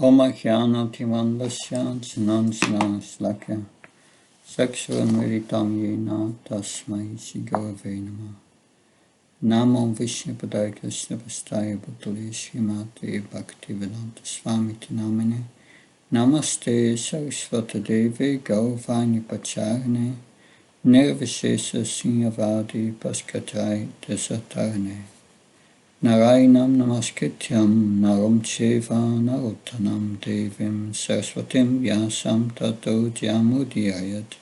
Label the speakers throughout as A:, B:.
A: Om Jnanatimanlasya Jnanslakya Sakshvaramritam Yena Tasmai Shigurave Namah. Namo Vishnupadaya Krishna Pastaya Bhutale Srimate Bhaktivedanta Swami Namine. Namaste Saraswata Devi Gaurvani Pacharane Nirvishesha Sinyavadi Paskatai Desatarane. Narayanam Namaskrityam Naram Cheva Narottanam Devim Saraswatim Vyasam Tato Jyamudiyayat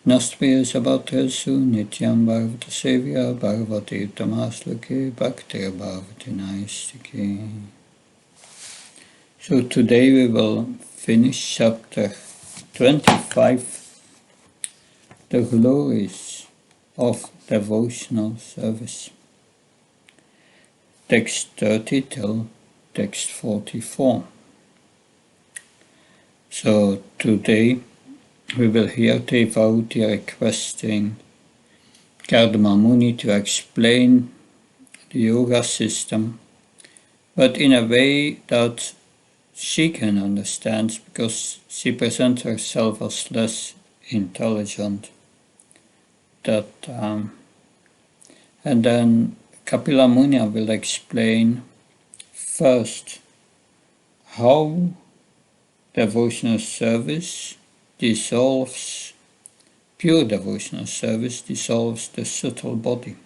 A: Nastmir Sabatresu Nityam Bharvata Sevya Bharvati Utamaslake Bhaktivaibhava Naistike. So today we will finish chapter 25, the glories of devotional service. Text 30 till text 44. So today we will hear devotee requesting Kardama Muni to explain the yoga system, but in a way that she can understand, because she presents herself as less intelligent. And then Kapila Muni will explain first how devotional service dissolves, pure devotional service dissolves the subtle body.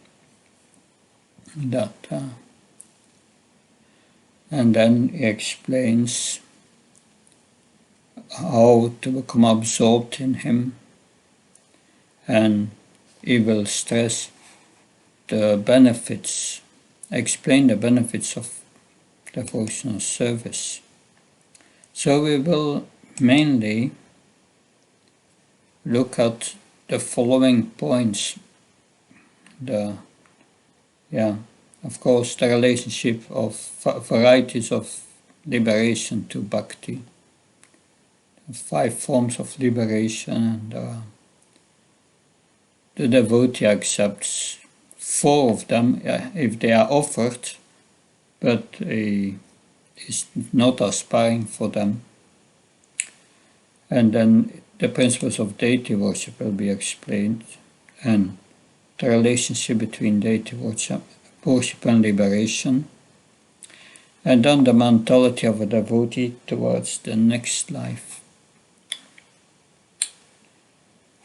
A: And then he explains how to become absorbed in him, and he will stress the benefits, explain the benefits of devotional service. So we will mainly look at the following points. Of course, the relationship of varieties of liberation to bhakti, 5 forms of liberation, and the devotee accepts 4 of them if they are offered, but he is not aspiring for them. And then the principles of deity worship will be explained, and the relationship between deity worship and liberation, and then the mentality of a devotee towards the next life.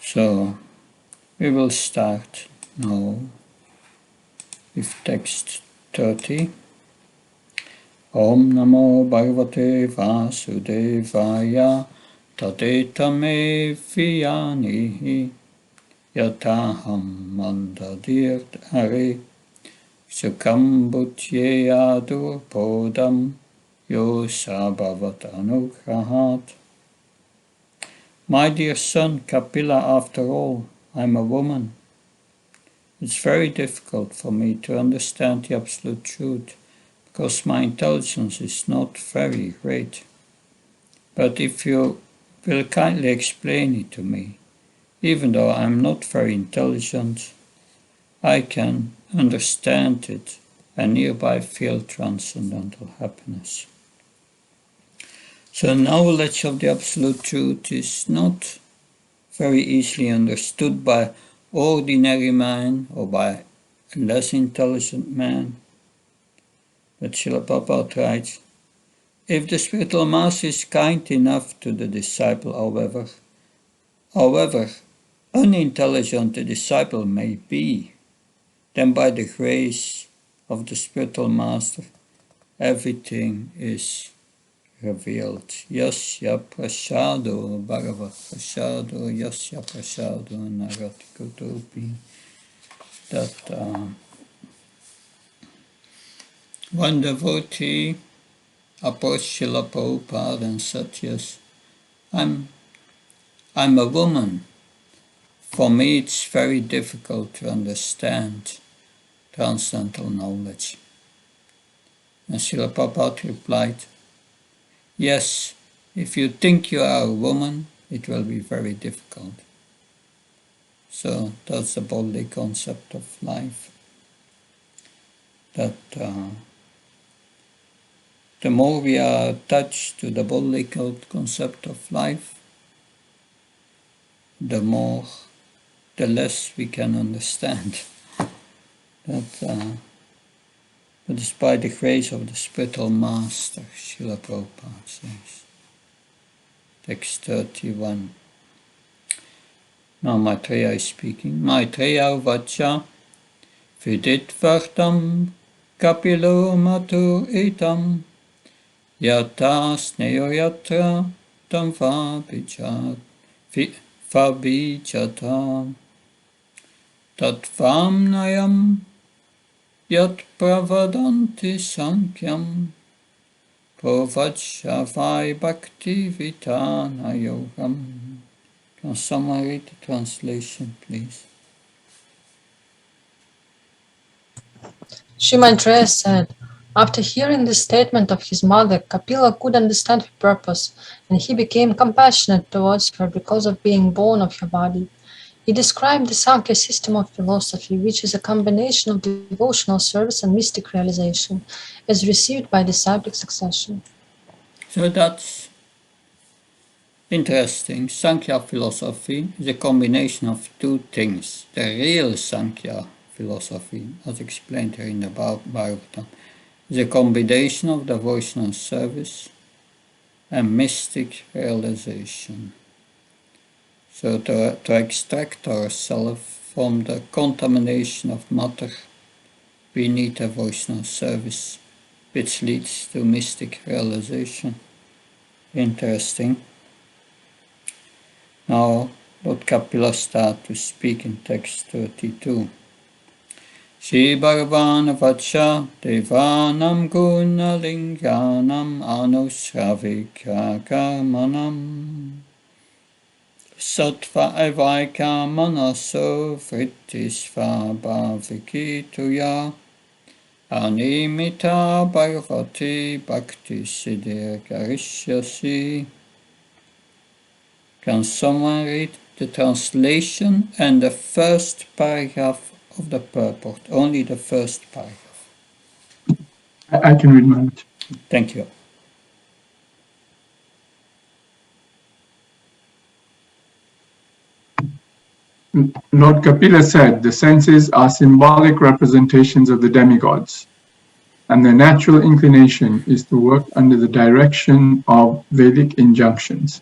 A: So we will start now with text 30. Om Namo Bhagavate Vasudevaya Tadetame Viyanihi Yataham Mandadirt Are Sukham Bhutyeya Durpodam Yosabhavat Anugrahat. My dear son Kapila, after all, I'm a woman. It's very difficult for me to understand the absolute truth, because my intelligence is not very great. But if you will kindly explain it to me, even though I'm not very intelligent, I can understand it and hereby feel transcendental happiness. So knowledge of the absolute truth is not very easily understood by ordinary man or by a less intelligent man. But Srila Prabhupada writes, if the spiritual master is kind enough to the disciple, however unintelligent the disciple may be, then by the grace of the spiritual master, everything is revealed. Yasya prasado bhagavad prasado, yasya prasado naratikutopi. That one devotee approached Srila Prabhupada and said, yes, I'm a woman. For me it's very difficult to understand transcendental knowledge. And Srila Prabhupada replied, yes, if you think you are a woman, it will be very difficult. So that's the bodily concept of life. That the more we are attached to the biblical concept of life, the less we can understand. That is by the grace of the spiritual master, Srila Prabhupada says. Text 31. Now Maitreya is speaking. Maitreya uvacha vidit vartam kapilo matur etam yata sneyo yatra tam vabhijata tatvam nayam yat pravadanti sankyam provachavai bhakti vitana yogam. Can someone read the translation, please?
B: Sri Maitreya said, after hearing the statement of his mother, Kapila could understand her purpose, and he became compassionate towards her because of being born of her body. He described the Sankhya system of philosophy, which is a combination of devotional service and mystic realization, as received by disciplic succession.
A: So that's interesting. Sankhya philosophy is a combination of two things. The real Sankhya philosophy, as explained here in the Bhagavatam, is a combination of devotional service and mystic realization. So to extract ourselves from the contamination of matter, we need devotional service, which leads to mystic realization. Interesting. Now, Lord Kapila start to speak in text 32. Shri Bhagavan Vacha Devanam Gunalingyanam Anusravikya Karmanam Sattva Evaika Manaso Vrittisva Bhavikituya Animita Bhagavati Bhakti Siddhir Garishyasi. Can someone read the translation and the first paragraph of the purport? Only the first paragraph.
C: I can read mine.
A: Thank you.
C: Lord Kapila said, the senses are symbolic representations of the demigods, and their natural inclination is to work under the direction of Vedic injunctions.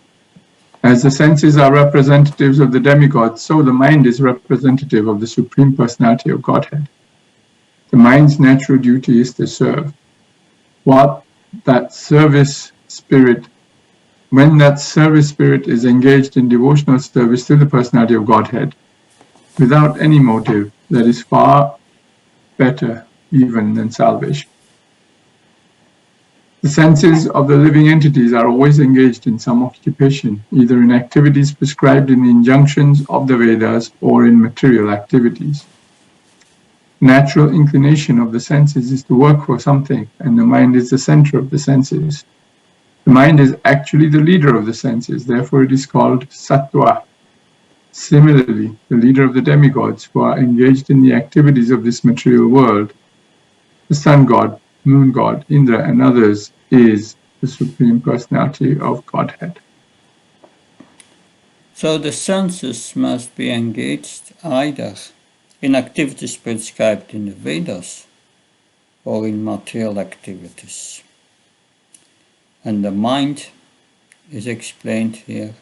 C: As the senses are representatives of the demigods, so the mind is representative of the Supreme Personality of Godhead. The mind's natural duty is to serve. When that service spirit is engaged in devotional service to the Personality of Godhead, without any motive, that is far better even than salvation. The senses of the living entities are always engaged in some occupation, either in activities prescribed in the injunctions of the Vedas or in material activities. Natural inclination of the senses is to work for something, and the mind is the center of the senses. The mind is actually the leader of the senses, therefore it is called sattva. Similarly, the leader of the demigods who are engaged in the activities of this material world, the sun god, moon god, Indra, and others, is the Supreme Personality of Godhead.
A: So the senses must be engaged either in activities prescribed in the Vedas or in material activities. And the mind is explained here,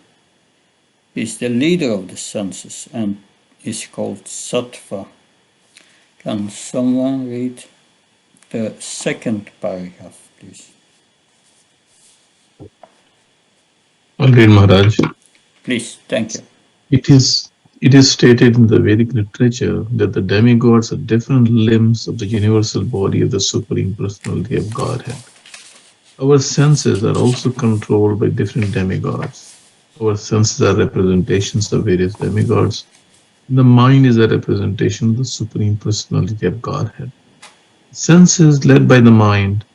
A: is the leader of the senses and is called sattva. Can someone read the second paragraph, please?
D: I'll read, Maharaj.
A: Please, thank you.
D: It is stated in the Vedic literature that the demigods are different limbs of the universal body of the Supreme Personality of Godhead. Our senses are also controlled by different demigods. Our senses are representations of various demigods. The mind is a representation of the Supreme Personality of Godhead. Senses led by the mind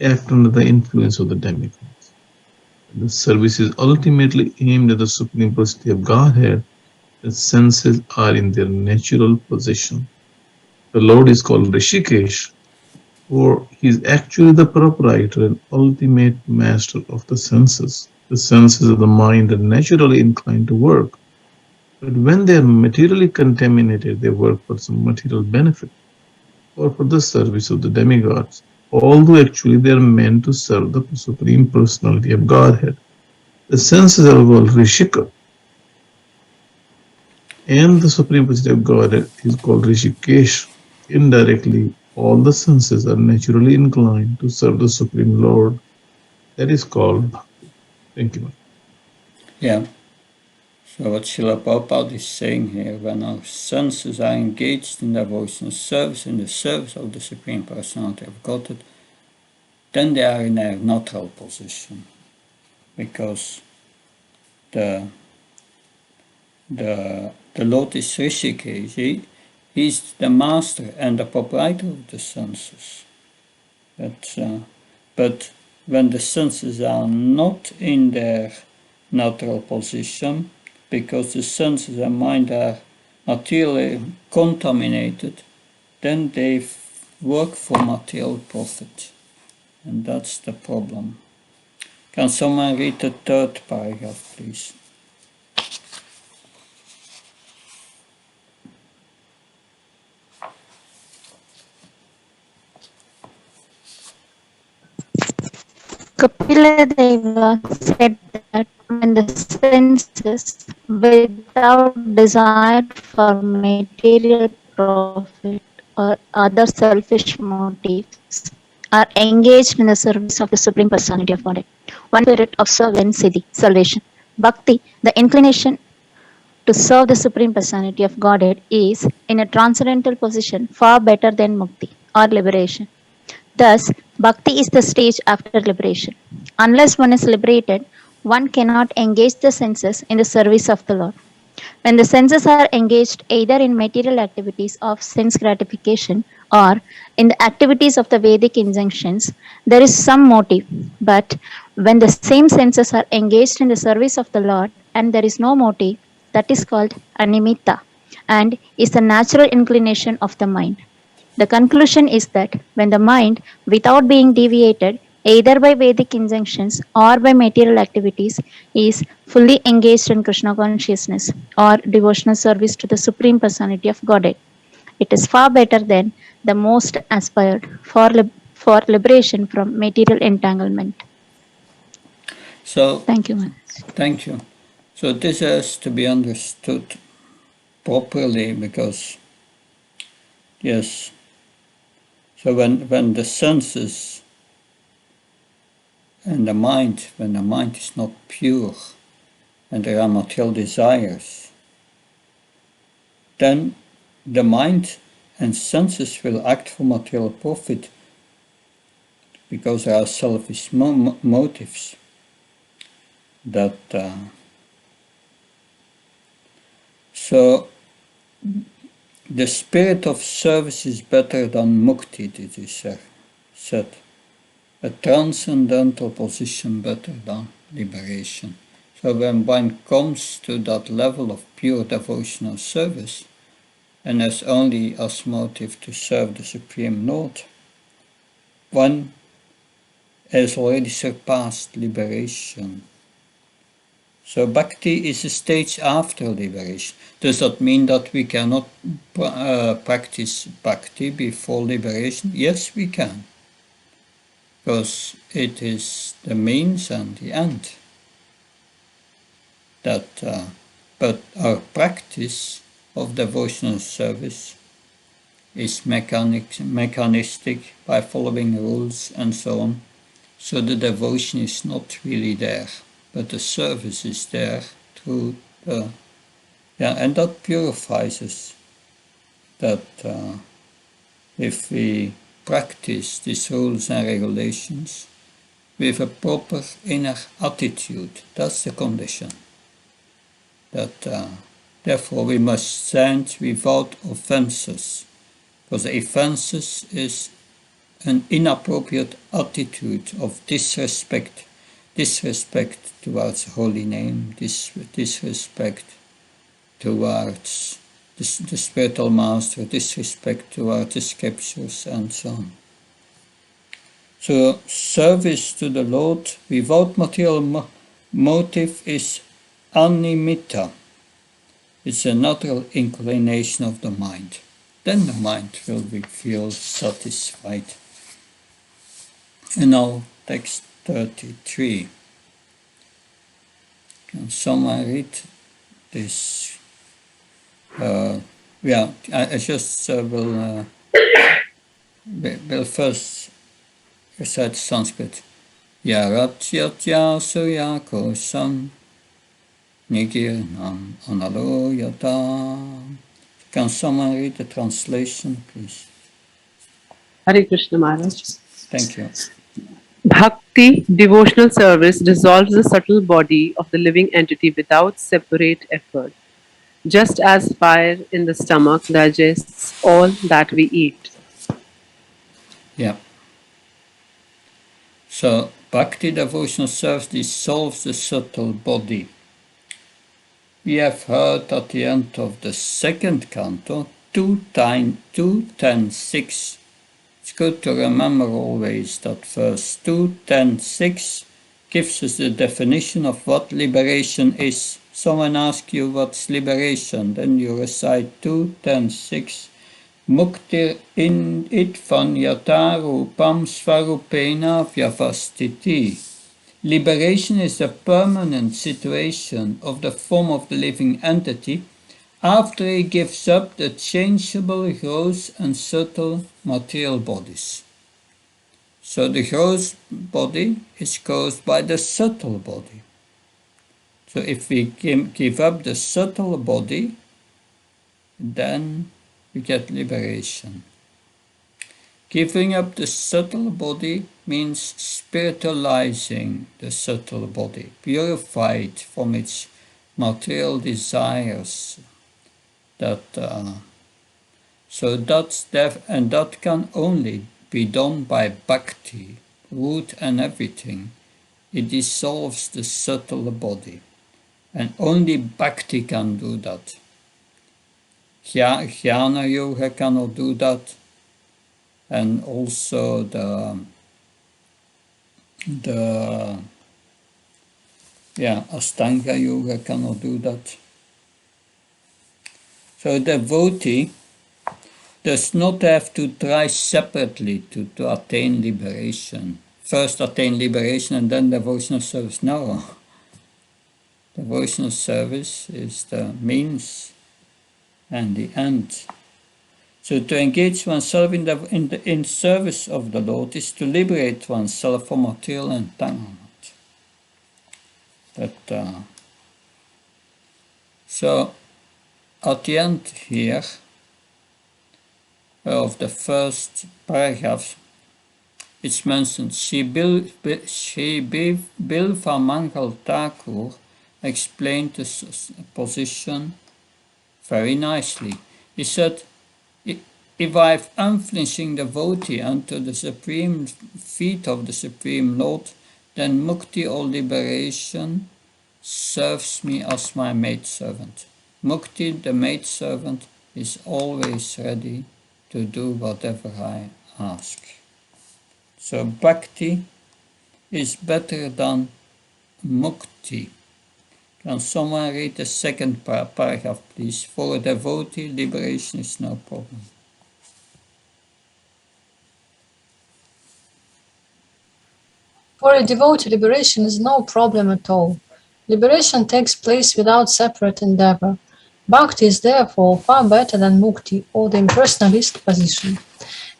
D: act under the influence of the demigods. The service is ultimately aimed at the Supreme Personality of Godhead. The senses are in their natural position. The Lord is called Rishikesh For he is actually the proprietor and ultimate master of the senses. The senses of the mind are naturally inclined to work, but when they are materially contaminated, they work for some material benefit or for the service of the demigods, although actually they are meant to serve the Supreme Personality of Godhead. The senses are called Rishika, and the Supreme Personality of Godhead is called Rishikesh. Indirectly, all the senses are naturally inclined to serve the Supreme Lord. That is called Bhakti. Thank you.
A: Yeah. So what Srila Prabhupada is saying here, when our senses are engaged in devotional service, in the service of the Supreme Personality of Godhead, then they are in a neutral position, because the the Lord is Rishikesh. He's the master and the proprietor of the senses. But when the senses are not in their natural position, because the senses and mind are materially contaminated, then they work for material profit. And that's the problem. Can someone read the third paragraph, please?
E: Kapila Deva said that when the senses, without desire for material profit or other selfish motives, are engaged in the service of the Supreme Personality of Godhead, one spirit of servant siddhi, salvation. Bhakti, the inclination to serve the Supreme Personality of Godhead, is in a transcendental position far better than mukti or liberation. Thus, bhakti is the stage after liberation. Unless one is liberated, one cannot engage the senses in the service of the Lord. When the senses are engaged either in material activities of sense gratification or in the activities of the Vedic injunctions, there is some motive. But when the same senses are engaged in the service of the Lord and there is no motive, that is called animitta and is the natural inclination of the mind. The conclusion is that when the mind, without being deviated either by Vedic injunctions or by material activities, is fully engaged in Krishna consciousness or devotional service to the Supreme Personality of Godhead, it is far better than the most aspired for liberation from material entanglement.
A: So,
E: Thank you, Maharaj.
A: thank you. So this has to be understood properly, because, yes, so when the senses and the mind, when the mind is not pure and there are material desires, then the mind and senses will act for material profit, because there are selfish motives that so the spirit of service is better than mukti, it is said. A transcendental position better than liberation. So when one comes to that level of pure devotional service and has only as motive to serve the Supreme Lord, one has already surpassed liberation. So bhakti is a stage after liberation. Does that mean that we cannot practice bhakti before liberation? Yes, we can, because it is the means and the end. But our practice of devotional service is mechanistic, by following rules and so on. So the devotion is not really there, but the service is there through the, and that purifies us. That if we practice these rules and regulations with a proper inner attitude, that's the condition. That therefore we must stand without offenses, because offenses is an inappropriate attitude of disrespect towards the holy name, disrespect towards the spiritual master, disrespect towards the scriptures, and so on. So service to the Lord without material motive is animitta. It's a natural inclination of the mind. Then the mind will feel satisfied. And now text 33. Can someone read this? Yeah, I just will first recite Sanskrit. Yaratyatya surya kosam nigirnam analoyata. Can someone read the translation, please?
F: Hare Krishna Maharaj.
A: Thank you.
F: Bhakti, devotional service, dissolves the subtle body of the living entity without separate effort, just as fire in the stomach digests all that we eat.
A: Yeah. So, Bhakti devotional service dissolves the subtle body. We have heard at the end of the second canto, 2:10:6. It's good to remember always that verse 2:10:6 gives us the definition of what liberation is. Someone asks you what's liberation, then you recite 2:10:6. Muktir in itvan yata rupam svarupena vyavastiti. Liberation is the permanent situation of the form of the living entity after he gives up the changeable, gross and subtle material bodies. So the gross body is caused by the subtle body. So if we give up the subtle body, then we get liberation. Giving up the subtle body means spiritualizing the subtle body, purified from its material desires. That can only be done by bhakti, root and everything. It dissolves the subtle body, and only bhakti can do that. Jnana yoga cannot do that, and also the Ashtanga yoga cannot do that. So the devotee does not have to try separately to attain liberation. First attain liberation and then devotional service. No. Devotional service is the means and the end. So to engage oneself in service of the Lord is to liberate oneself from material entanglement. So at the end here of the first paragraph, it's mentioned Shri Bilva Mangal Thakur explained this position very nicely. He said, if I have unflinching devotee unto the supreme feet of the Supreme Lord, then mukti or liberation serves me as my maidservant. Mukti, the maidservant, is always ready to do whatever I ask. So bhakti is better than mukti. Can someone read the second paragraph, please? For a devotee, liberation is no problem.
B: For a devotee, liberation is no problem at all. Liberation takes place without separate endeavor. Bhakti is therefore far better than mukti or the impersonalist position.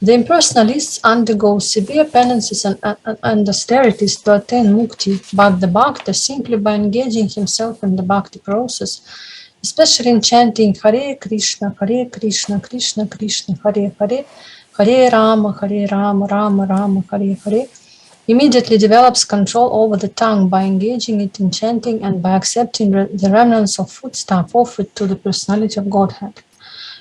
B: The impersonalists undergo severe penances and austerities to attain mukti, but the bhakta, simply by engaging himself in the bhakti process, especially in chanting Hare Krishna, Krishna Krishna, Hare Hare, Hare Rama, Rama Rama, Hare Hare, immediately develops control over the tongue by engaging it in chanting and by accepting the remnants of foodstuff offered to the personality of Godhead.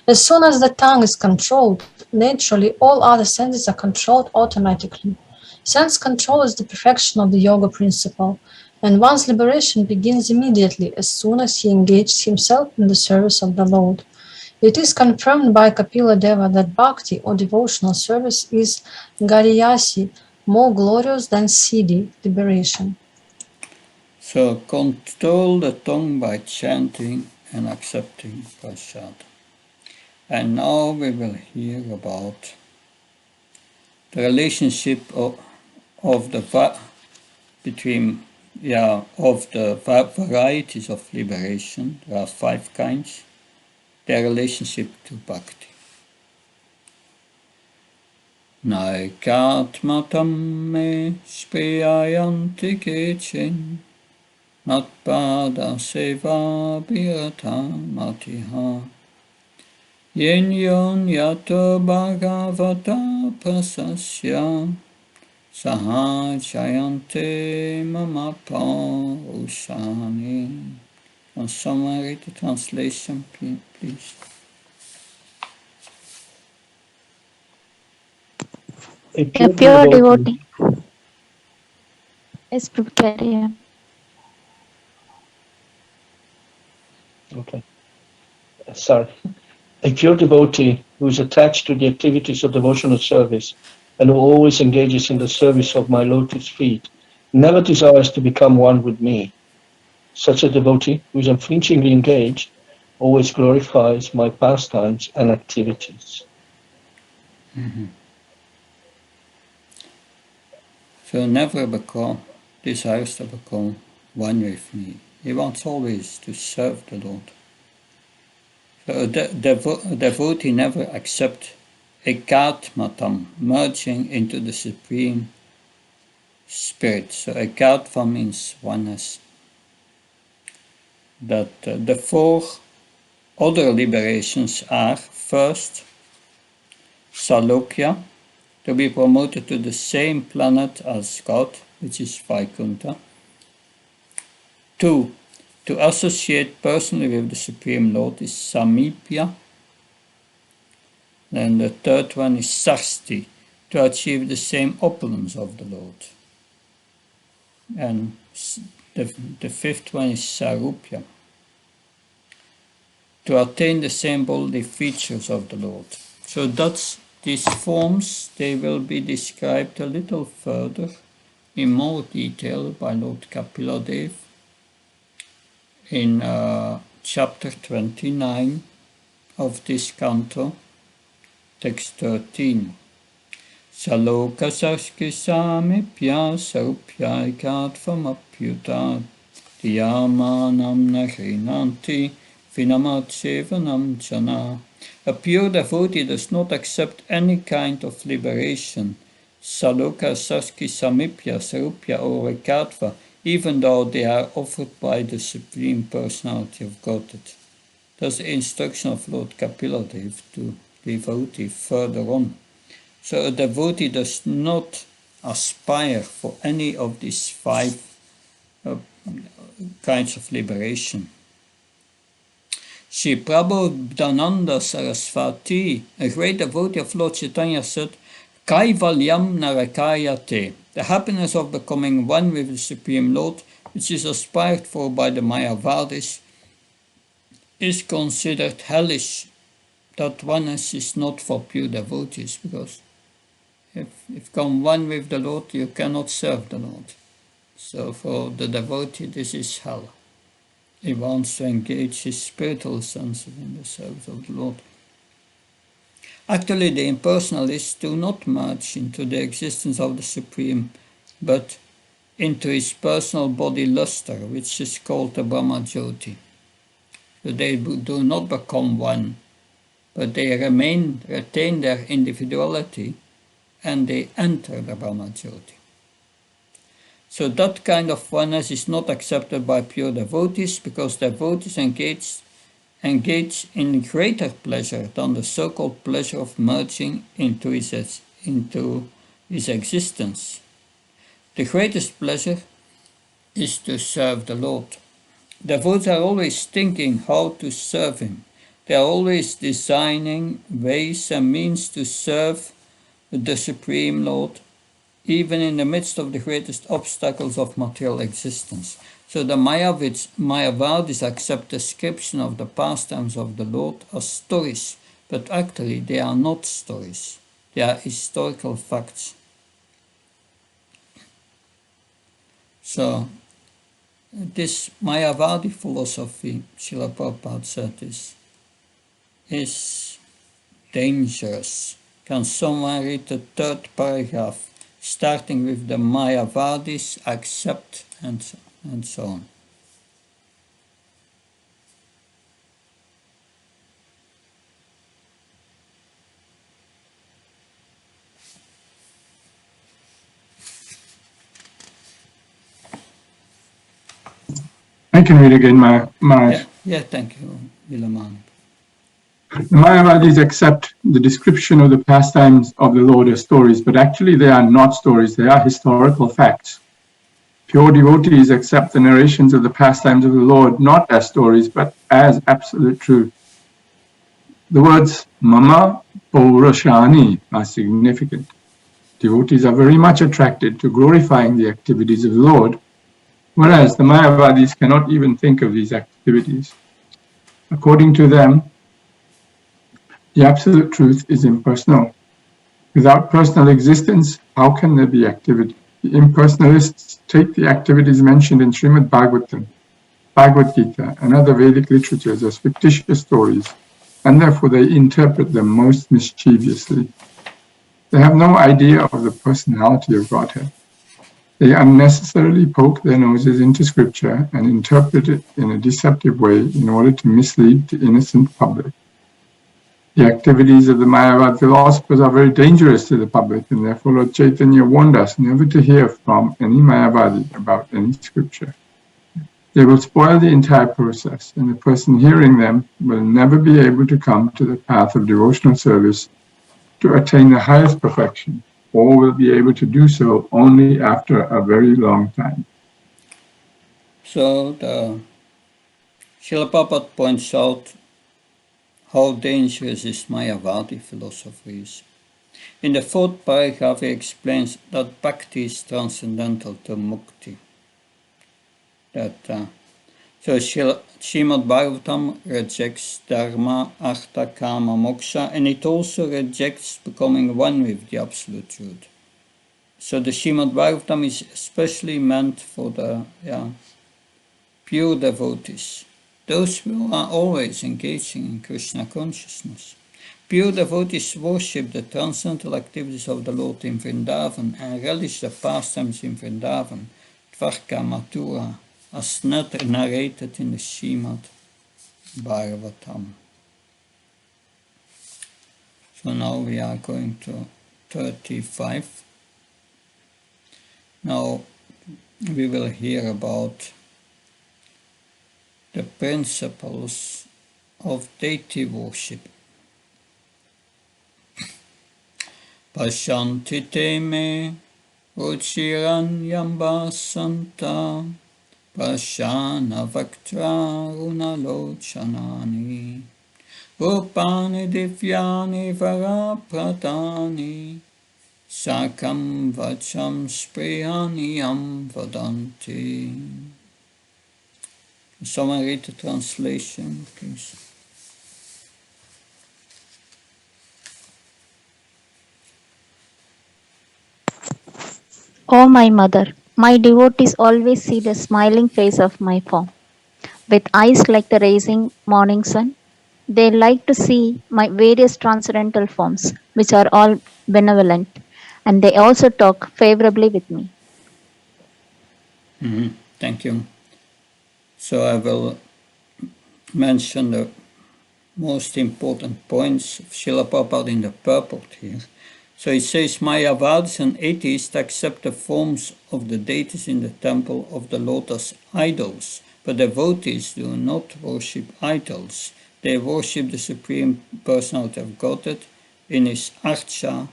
B: As soon as the tongue is controlled, naturally all other senses are controlled automatically. Sense control is the perfection of the yoga principle, and one's liberation begins immediately as soon as he engages himself in the service of the Lord. It is confirmed by Kapila Deva that bhakti or devotional service is gariyasi, more glorious than siddhi, liberation.
A: So control the tongue by chanting and accepting prasad. And now we will hear about the relationship of the between of the varieties of liberation. There are 5 kinds. Their relationship to bhakti. Naikatmatam me spriyayanti kechin matpada seva birata matiha yen yon yato bhagavata prasasya sahajayante mama pausani. Can someone read the translation, please?
E: A pure devotee. Yes, carry on.
G: Okay. Sorry. A pure devotee who is attached to the activities of devotional service and who always engages in the service of my lotus feet never desires to become one with me. Such a devotee who is unflinchingly engaged always glorifies my pastimes and activities.
A: So never desires to become one with me. He wants always to serve the Lord. So a devotee never accepts ekatmatam, merging into the Supreme Spirit. So ekatva means oneness. That the 4 other liberations are: first, Salokya, to be promoted to the same planet as God, which is Vaikuntha. 2, to associate personally with the Supreme Lord is Samipya. Then the 3rd one is Sarsti, to achieve the same opulence of the Lord. And the 5th one is Sarupya, to attain the same bodily features of the Lord. So these forms, they will be described a little further in more detail by Lord Kapiladev in chapter 29 of this canto, text 13. Saloka saskisami sarupya ikatvam diyamanam nahrinanti vinamatshevanam jana. A pure devotee does not accept any kind of liberation, Saloka Saski Samipya, Sarupya or Ekatva, even though they are offered by the Supreme Personality of Godhead. That's the instruction of Lord Kapiladev to devotee further on. So a devotee does not aspire for any of these 5 kinds of liberation. Sri Prabodhananda Saraswati, a great devotee of Lord Chaitanya, said, Kaivalyam narakayate, the happiness of becoming one with the Supreme Lord, which is aspired for by the Mayavadis, is considered hellish. That oneness is not for pure devotees, because if you become one with the Lord, you cannot serve the Lord. So for the devotee, this is hell. He wants to engage his spiritual senses in the service of the Lord. Actually, the impersonalists do not merge into the existence of the Supreme, but into his personal body luster, which is called the Brahma Jyoti. So they do not become one, but they retain their individuality, and they enter the Brahma Jyoti. So that kind of oneness is not accepted by pure devotees, because devotees engage in greater pleasure than the so-called pleasure of merging into his existence. The greatest pleasure is to serve the Lord. Devotees are always thinking how to serve him. They are always designing ways and means to serve the Supreme Lord, even in the midst of the greatest obstacles of material existence. So the Mayavadis accept description of the pastimes of the Lord as stories, but actually they are not stories. They are historical facts. So this Mayavadi philosophy, Srila Prabhupada said, is dangerous. Can someone read the third paragraph, starting with the Mayavadis accept and so on?
C: I can read again, Maharaj.
A: Yeah, thank you, Vilaman.
C: The Mayavadis accept the description of the pastimes of the Lord as stories, but actually they are not stories, they are historical facts. Pure devotees accept the narrations of the pastimes of the Lord not as stories, but as absolute truth. The words Mama Paurashani are significant. Devotees are very much attracted to glorifying the activities of the Lord, whereas the Mayavadis cannot even think of these activities. According to them, the absolute truth is impersonal. Without personal existence, how can there be activity? The impersonalists take the activities mentioned in Srimad Bhagavatam, Bhagavad Gita, and other Vedic literatures as fictitious stories, and therefore they interpret them most mischievously. They have no idea of the personality of Godhead. They unnecessarily poke their noses into scripture and interpret it in a deceptive way in order to mislead the innocent public. The activities of the Mayavad philosophers are very dangerous to the public, and therefore Lord Chaitanya warned us never to hear from any Mayavadi about any scripture. They will spoil the entire process, and the person hearing them will never be able to come to the path of devotional service to attain the highest perfection, or will be able to do so only after a very long time.
A: So the Srila Prabhupada points out how dangerous this Mayavadi philosophy is. In the fourth paragraph, he explains that bhakti is transcendental to mukti. So Srimad Bhagavatam rejects dharma, artha, kama, moksha, and it also rejects becoming one with the absolute truth. So the Srimad Bhagavatam is especially meant for the pure devotees, those who are always engaging in Krishna consciousness. Pure devotees worship the transcendental activities of the Lord in Vrindavan and relish the pastimes in Vrindavan, Dvarka, Mathura, as narrated in the Srimad Bhagavatam. So now we are going to 35. Now we will hear about the principles of deity worship. Pashanti te me ruchiranyamba santa Pashana vaktra runalochanani Rupani divyani varapratani Sakam vacham spriyaniyam vadanti. Someone read the translation, please.
E: O my mother, my devotees always see the smiling face of my form. With eyes like the rising morning sun, they like to see my various transcendental forms, which are all benevolent, and they also talk favorably with me.
A: Thank you. So I will mention the most important points of Srila Prabhupada in the purport here. So it says, Mayavadis and atheists accept the forms of the deities in the temple of the Lord as idols, but devotees do not worship idols. They worship the Supreme Personality of Godhead in His Archa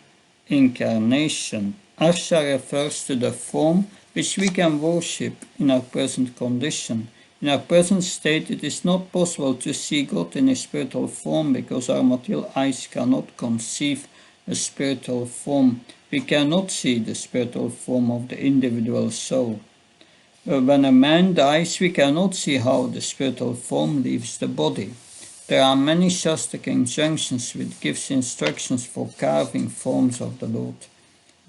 A: incarnation. Archa refers to the form which we can worship in our present condition. In our present state, it is not possible to see God in a spiritual form because our material eyes cannot conceive a spiritual form. We cannot see the spiritual form of the individual soul. When a man dies, we cannot see how the spiritual form leaves the body. There are many Shastric injunctions which gives instructions for carving forms of the Lord.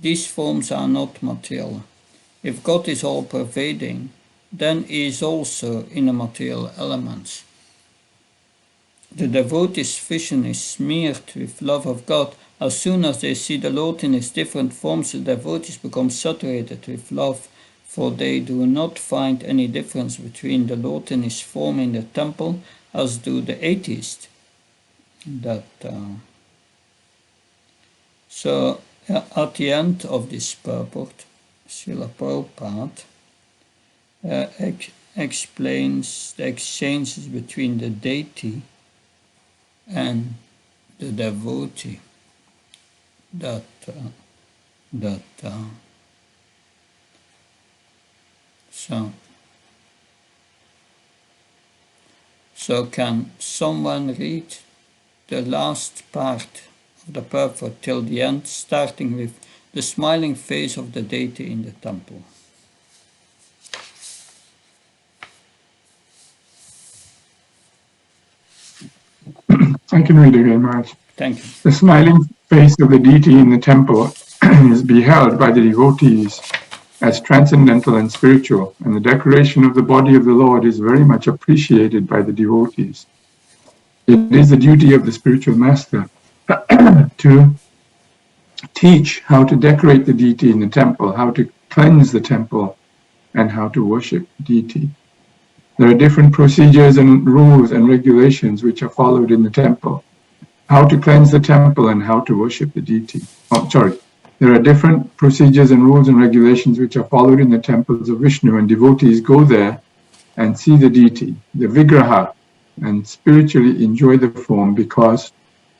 A: These forms are not material. If God is all-pervading, then He is also in the material elements. The devotee's vision is smeared with love of God. As soon as they see the Lord in His different forms, the devotees become saturated with love, for they do not find any difference between the Lord and His form in the temple, as do the atheists. So at the end of this purport, Srila Prabhupada explains the exchanges between the deity and the devotee. So can someone read the last part of the purport till the end, starting with the smiling face of the deity in the temple?
C: I can read again, Maharaj.
A: Thank you.
C: The smiling face of the deity in the temple is beheld by the devotees as transcendental and spiritual, and the decoration of the body of the Lord is very much appreciated by the devotees. It is the duty of the spiritual master to teach how to decorate the deity in the temple, how to cleanse the temple, and how to worship the deity. There are different procedures and rules and regulations which are followed in the temple. How to cleanse the temple and how to worship the deity. There are different procedures and rules and regulations which are followed in the temples of Vishnu, and devotees go there and see the deity, the Vigraha, and spiritually enjoy the form because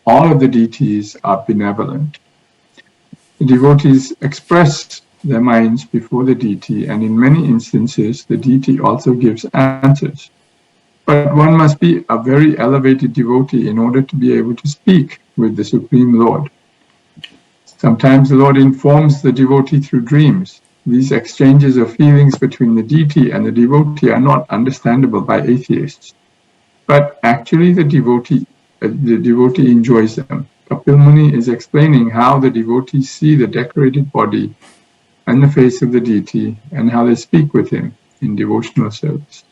C: all of the deities are benevolent. The devotees express their minds before the deity, and in many instances the deity also gives answers. But one must be a very elevated devotee in order to be able to speak with the Supreme Lord. Sometimes the Lord informs the devotee through dreams. These exchanges of feelings between the deity and the devotee are not understandable by atheists. But actually the devotee enjoys them. Kapil Muni is explaining how the devotees see the decorated body and the face of the deity and how they speak with him in devotional service.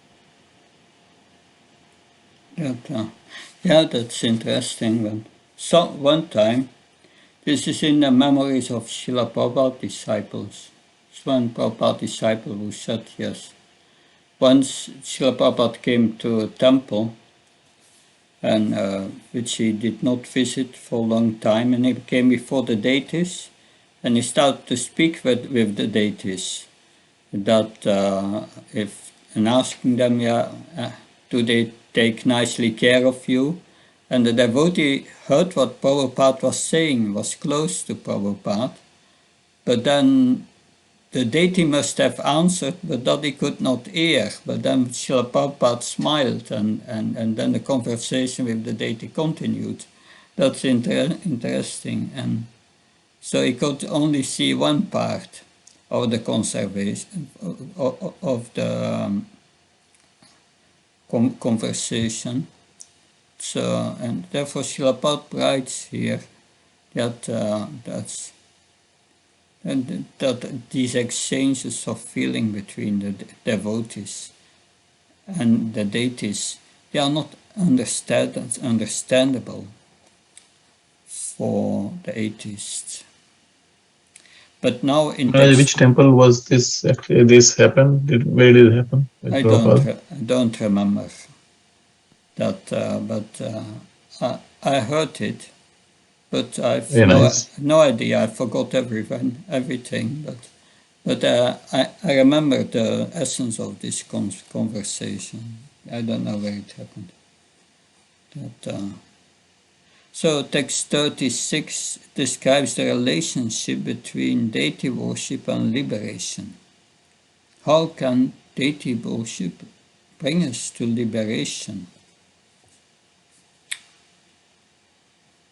A: That's interesting. So one time, this is in the memories of Srila Prabhupada disciples. It's one Prabhupada disciple who said yes. Once Srila Prabhupada came to a temple, and which he did not visit for a long time, and he came before the deities, and he started to speak with the deities. That and asking them, do they take nicely care of you? And the devotee heard what Prabhupada was saying, was close to Prabhupada, but then the deity must have answered, but that he could not hear. But then Srila Prabhupada smiled, and then the conversation with the deity continued. That's interesting. And so he could only see one part of the conversation. So, and therefore Srila Prabhupada writes here that that these exchanges of feeling between the devotees and the deities, they are not understandable for the atheists. But now in
D: which temple was this actually? This happened? Where did it happen?
A: I don't remember that, but I heard it. But I've no idea. I forgot everything. But I remember the essence of this conversation. I don't know where it happened. So text 36 describes the relationship between deity worship and liberation. How can deity worship bring us to liberation?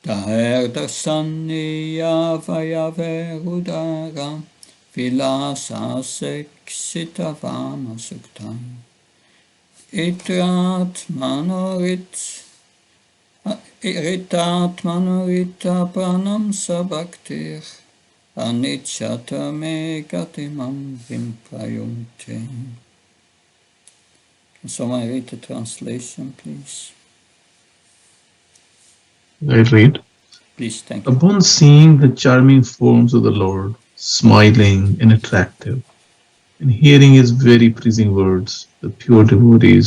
A: Daher darsaniya vayave udara vilasa seksitavama suktam Itat manorita pranam sabhaktir Anicca me gatimam vimprayunte. Can someone read the translation, please?
D: I read.
A: Please, thank you.
D: Upon seeing the charming forms of the Lord, smiling and attractive, and hearing his very pleasing words, the pure devotee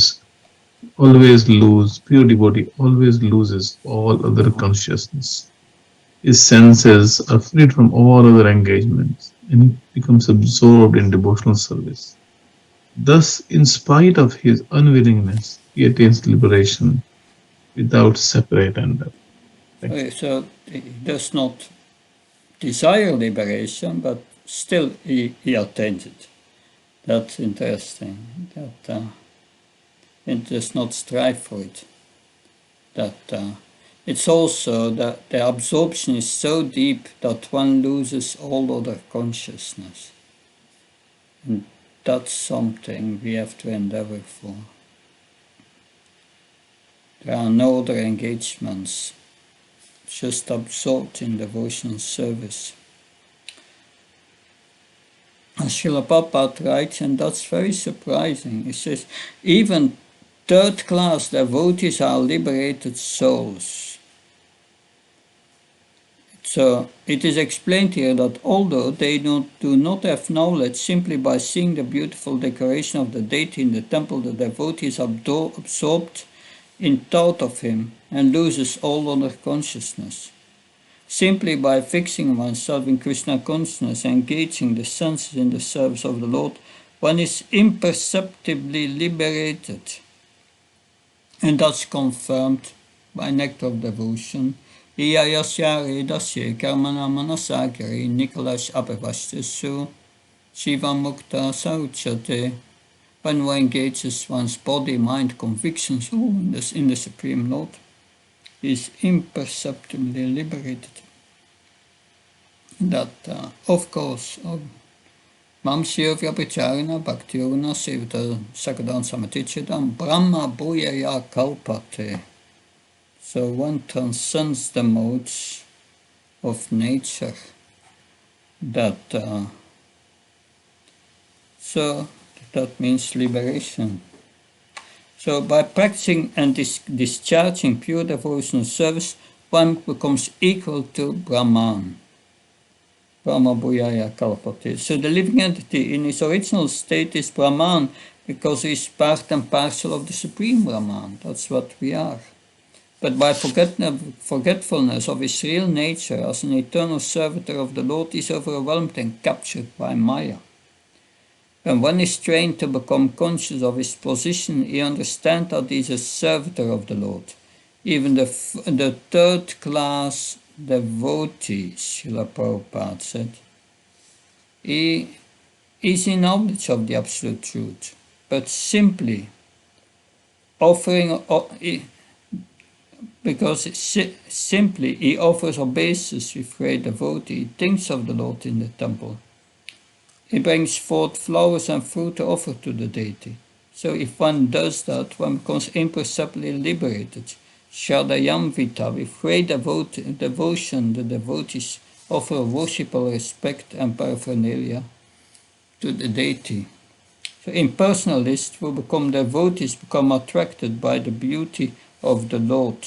D: always loses all other consciousness. His senses are freed from all other engagements, and he becomes absorbed in devotional service. Thus, in spite of his unwillingness, he attains liberation without separate end. Thank you.
A: So he does not desire liberation, but still he attains it. That's interesting. That it does not strive for it. That it's also that the absorption is so deep that one loses all other consciousness. And that's something we have to endeavor for. There are no other engagements, just absorbed in devotional service. Srila Prabhupada writes, and that's very surprising. He says, even third-class devotees are liberated souls. So it is explained here that although they do not have knowledge, simply by seeing the beautiful decoration of the deity in the temple, the devotee is absorbed in thought of him and loses all other consciousness. Simply by fixing oneself in Krishna consciousness and engaging the senses in the service of the Lord, one is imperceptibly liberated. And that's confirmed by nectar of devotion. Iyayasya Dasya Karmana Manasakari Nicholas Apavashtasu Shiva Mukta Sauchate. When one engages one's body, mind, convictions all in the Supreme Lord, is imperceptibly liberated. That, of course, Mamsya Vyapacharina Bhaktioguna Sevita Sakadan Samatichidam Brahma Bhuyaya Kalpate. So one transcends the modes of nature. That, so that means liberation. So by practicing and discharging pure devotional service, one becomes equal to Brahman. Brahma Bhuyaya Kalpate. So the living entity in its original state is Brahman because he is part and parcel of the Supreme Brahman. That's what we are. But by forgetfulness of his real nature as an eternal servitor of the Lord, he is overwhelmed and captured by Maya. When one is trained to become conscious of his position, he understands that he is a servitor of the Lord. Even the third class devotee, Srila Prabhupada said, he is in knowledge of the Absolute Truth, but simply offering, because simply he offers obeisance with great devotee, he thinks of the Lord in the temple. He brings forth flowers and fruit to offer to the deity. So if one does that, one becomes imperceptibly liberated. Shradayamvita, with great devotion, the devotees offer worshipful respect and paraphernalia to the deity. So impersonalists who become devotees become attracted by the beauty of the Lord.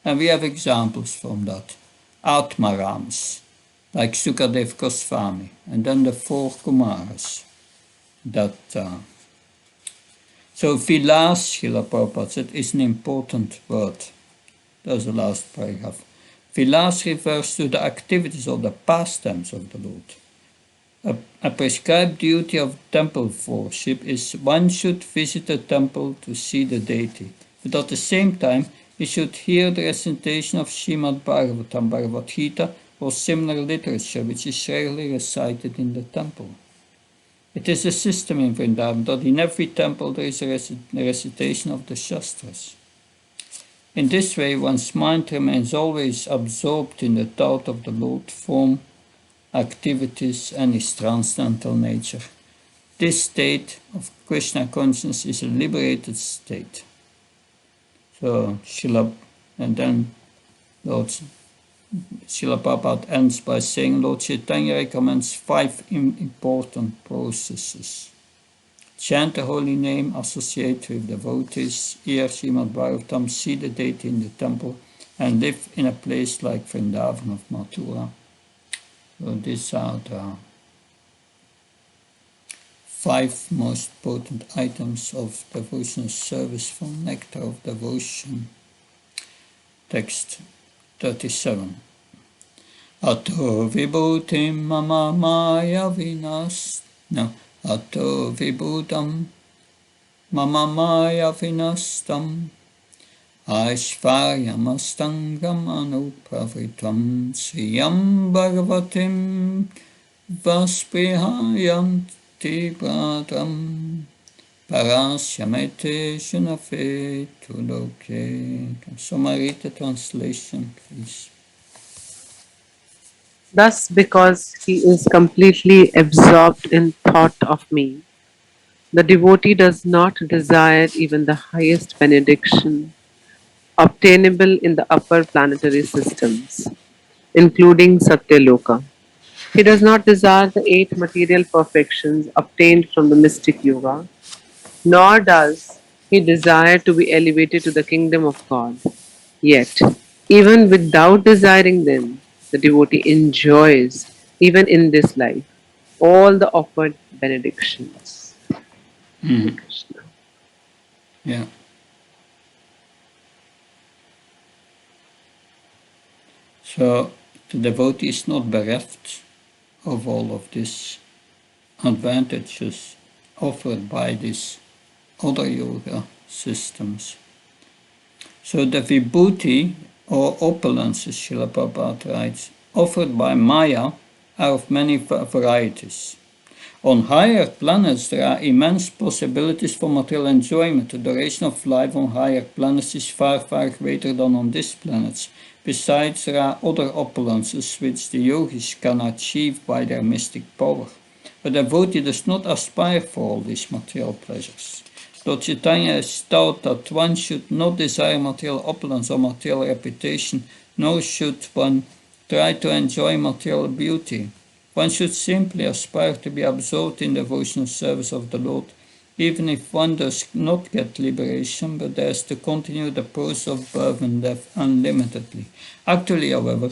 A: And we have examples from that. Atmarams, like Sukadev Goswami, and then the 4 Kumaras. So vilas, Srila Prabhupada said, is an important word. That's the last paragraph. Vilas refers to the activities or the pastimes of the Lord. A prescribed duty of temple worship is one should visit a temple to see the deity, but at the same time he should hear the recitation of Srimad Bhagavatam, Bhagavad Gita, or similar literature which is rarely recited in the temple. It is a system in Vrindavan that in every temple there is a recitation of the Shastras. In this way, one's mind remains always absorbed in the thought of the Lord, form, activities, and his transcendental nature. This state of Krishna consciousness is a liberated state. So, Srila, and then Lord Srila Prabhupada ends by saying Lord Chaitanya recommends 5 important processes. Chant the holy name, associate with devotees, hear Srimad Bhagavatam, see the deity in the temple, and live in a place like Vrindavan of Mathura. So these are the 5 most potent items of devotional service from Nectar of Devotion. Text 37. Ato vibhutim mama maya vinas. No. Ato vibhutam mama maya vinastam. Aishvaryamastangam anupravritam sriyam bhagavatim vasprihayanti pradam parasyamete shunafe tuloke. Can somebody read the translation, please?
F: Thus, because he is completely absorbed in thought of me, the devotee does not desire even the highest benediction obtainable in the upper planetary systems, including Satyaloka. He does not desire the 8 material perfections obtained from the mystic yoga, nor does he desire to be elevated to the kingdom of God. Yet, even without desiring them, the devotee enjoys, even in this life, all the offered benedictions. Hare Krishna.
A: Yeah. So the devotee is not bereft of all of these advantages offered by these other yoga systems. So the vibhuti, or opulences, Srila Prabhupada writes, offered by Maya are of many varieties. On higher planets, there are immense possibilities for material enjoyment. The duration of life on higher planets is far, far greater than on these planets. Besides, there are other opulences which the yogis can achieve by their mystic power. A devotee does not aspire for all these material pleasures. Lord Chaitanya has taught that one should not desire material opulence or material reputation, nor should one try to enjoy material beauty. One should simply aspire to be absorbed in devotional service of the Lord, even if one does not get liberation, but has to continue the process of birth and death unlimitedly. Actually, however,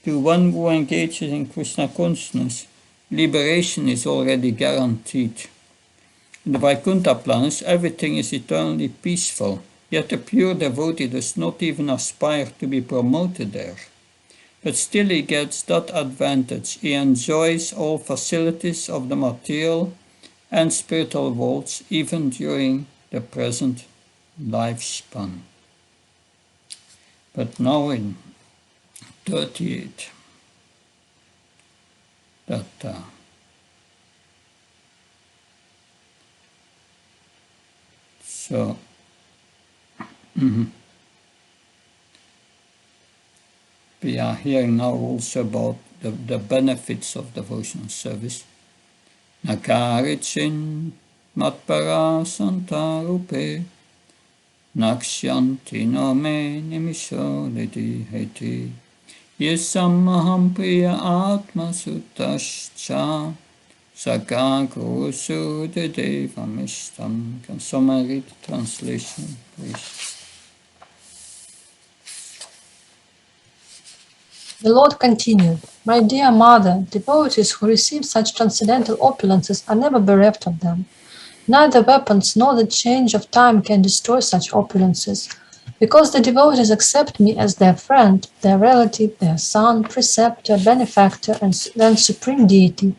A: to one who engages in Krishna consciousness, liberation is already guaranteed. In the Vaikuntha planets, everything is eternally peaceful, yet a pure devotee does not even aspire to be promoted there. But still he gets that advantage. He enjoys all facilities of the material and spiritual worlds even during the present lifespan. But now in 38, that so we are hearing now also about the benefits of devotional service. Nakarichin matpara santarupe naksyanti no me nimisho lidi heti yesamaham priya atma sutascha sakaku sudedevamistam. Can someone read the translation, please?
B: The Lord continued, My dear mother, devotees who receive such transcendental opulences are never bereft of them. Neither weapons nor the change of time can destroy such opulences. Because the devotees accept me as their friend, their relative, their son, preceptor, benefactor, and then supreme deity,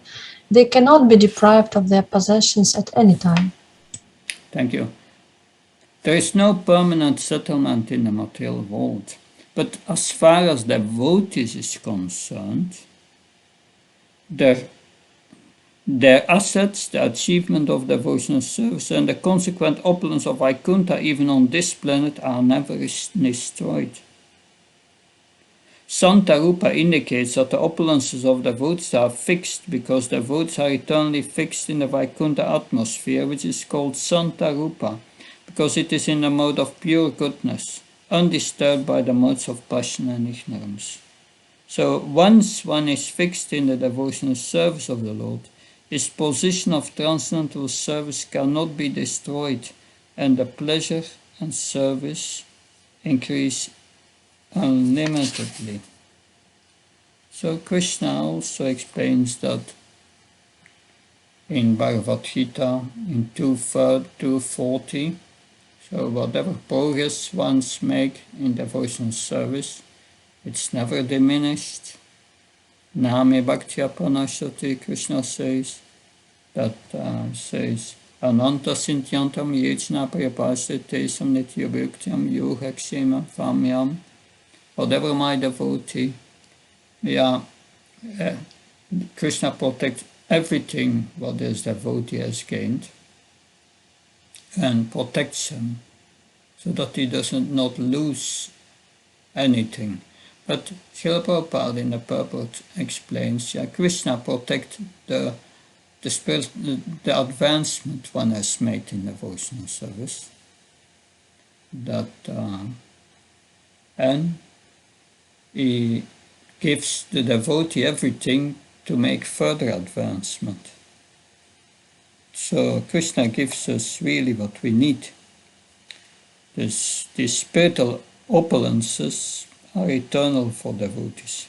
B: they cannot be deprived of their possessions at any time.
A: Thank you. There is no permanent settlement in the material world. But as far as devotees is concerned, their assets, the achievement of devotional service, and the consequent opulence of Vaikuntha, even on this planet, are never destroyed. Santarupa indicates that the opulences of devotees are fixed because devotees are eternally fixed in the Vaikuntha atmosphere, which is called Santarupa, because it is in the mode of pure goodness, undisturbed by the modes of passion and ignorance. So once one is fixed in the devotional service of the Lord, his position of transcendental service cannot be destroyed, and the pleasure and service increase unlimitedly. So Krishna also explains that in Bhagavad Gita in 240. So whatever progress ones make in devotional service, it's never diminished. Name Bhaktya Pranashati, Krishna says, that says, Ananta Sintyantam Yechna Priyapasite Samnitya Bhuktyam Yuhakshema Famyam. Whatever my devotee, Krishna protects everything what his devotee has gained and protects him so that he does not lose anything. But Srila Prabhupada in the purport explains, Krishna protects the advancement one has made in devotional service, and he gives the devotee everything to make further advancement. So Krishna gives us really what we need. These spiritual opulences are eternal for devotees.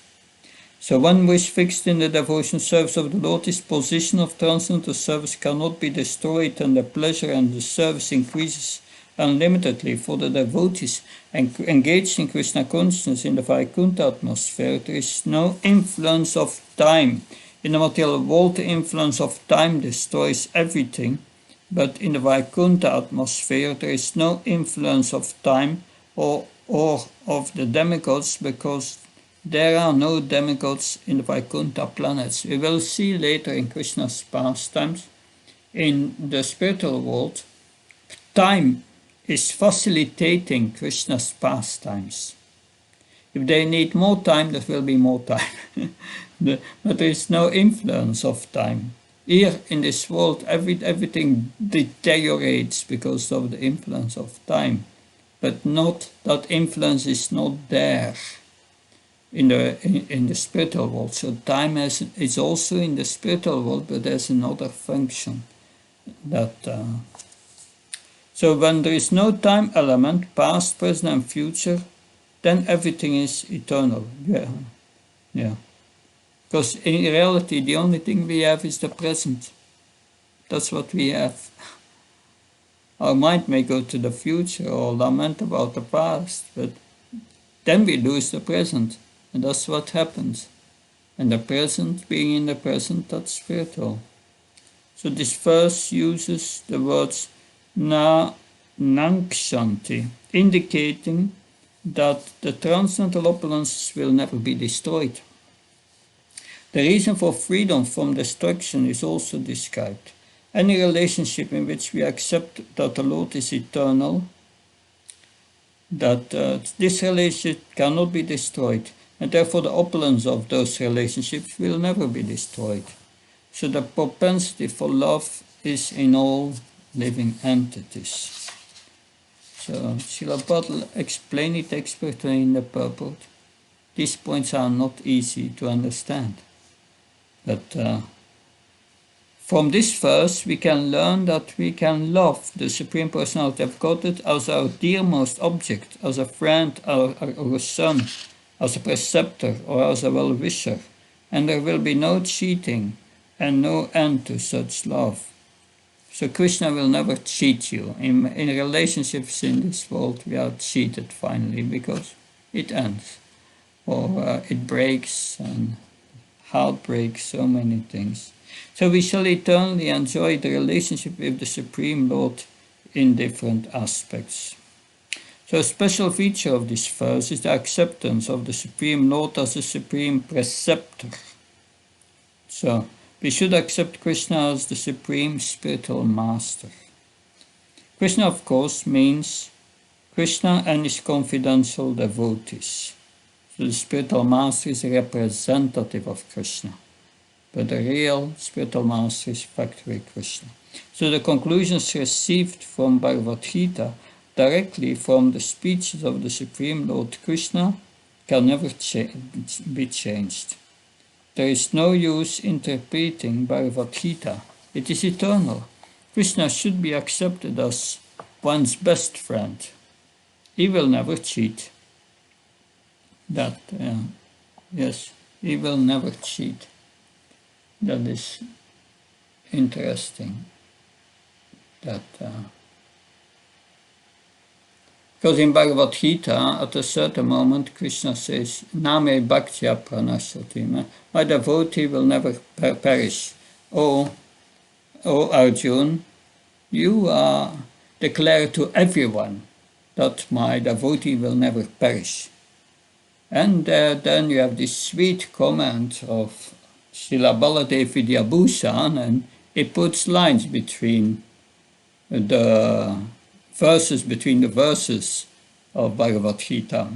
A: So one who is fixed in the devotion service of the Lord, his position of transcendental service cannot be destroyed, and the pleasure and the service increases unlimitedly for the devotees engaged in Krishna consciousness in the Vaikuntha atmosphere. There is no influence of time. In the material world, the influence of time destroys everything, but in the Vaikuntha atmosphere, there is no influence of time or of the demigods, because there are no demigods in the Vaikuntha planets. We will see later in Krishna's pastimes. In the spiritual world, time is facilitating Krishna's pastimes. If they need more time, there will be more time. But there is no influence of time. Here in this world, everything deteriorates because of the influence of time. But not that influence is not there in the spiritual world. So time is also in the spiritual world, but there's another function. So when there is no time element, past, present, and future, then everything is eternal. Yeah. Because in reality, the only thing we have is the present. That's what we have. Our mind may go to the future or lament about the past, but then we lose the present, and that's what happens. And the present, being in the present, that's spiritual. So this verse uses the words na nangshanti, indicating that the transcendental opulences will never be destroyed. The reason for freedom from destruction is also described. Any relationship in which we accept that the Lord is eternal, that this relationship cannot be destroyed, and therefore the opulence of those relationships will never be destroyed. So the propensity for love is in all living entities. So Srila Bhattal explained it expertly in the purport. These points are not easy to understand. But from this verse we can learn that we can love the Supreme Personality of Godhead as our dearmost object, as a friend or a son, as a preceptor or as a well-wisher, and there will be no cheating and no end to such love. So Krishna will never cheat you. In relationships in this world we are cheated finally because it ends or it breaks, and heart breaks, so many things. So we shall eternally enjoy the relationship with the Supreme Lord in different aspects. So a special feature of this verse is the acceptance of the Supreme Lord as the Supreme Preceptor. So we should accept Krishna as the Supreme Spiritual Master. Krishna, of course, means Krishna and his confidential devotees. So the Spiritual Master is a representative of Krishna, but the real Spiritual Master is Factory Krishna. So the conclusions received from Bhagavad Gita directly from the speeches of the Supreme Lord Krishna can never be changed. There is no use interpreting Bhagavad Gita. It is eternal. Krishna should be accepted as one's best friend. He will never cheat. Yes, he will never cheat. That is interesting. Because in Bhagavad Gita, at a certain moment, Krishna says, Name Bhaktya Pranashati. My devotee will never perish. Oh Arjun, you declare to everyone that my devotee will never perish. And then you have this sweet comment of Srila Baladev Vidyabhushan, and he puts lines between the verses of Bhagavad Gita.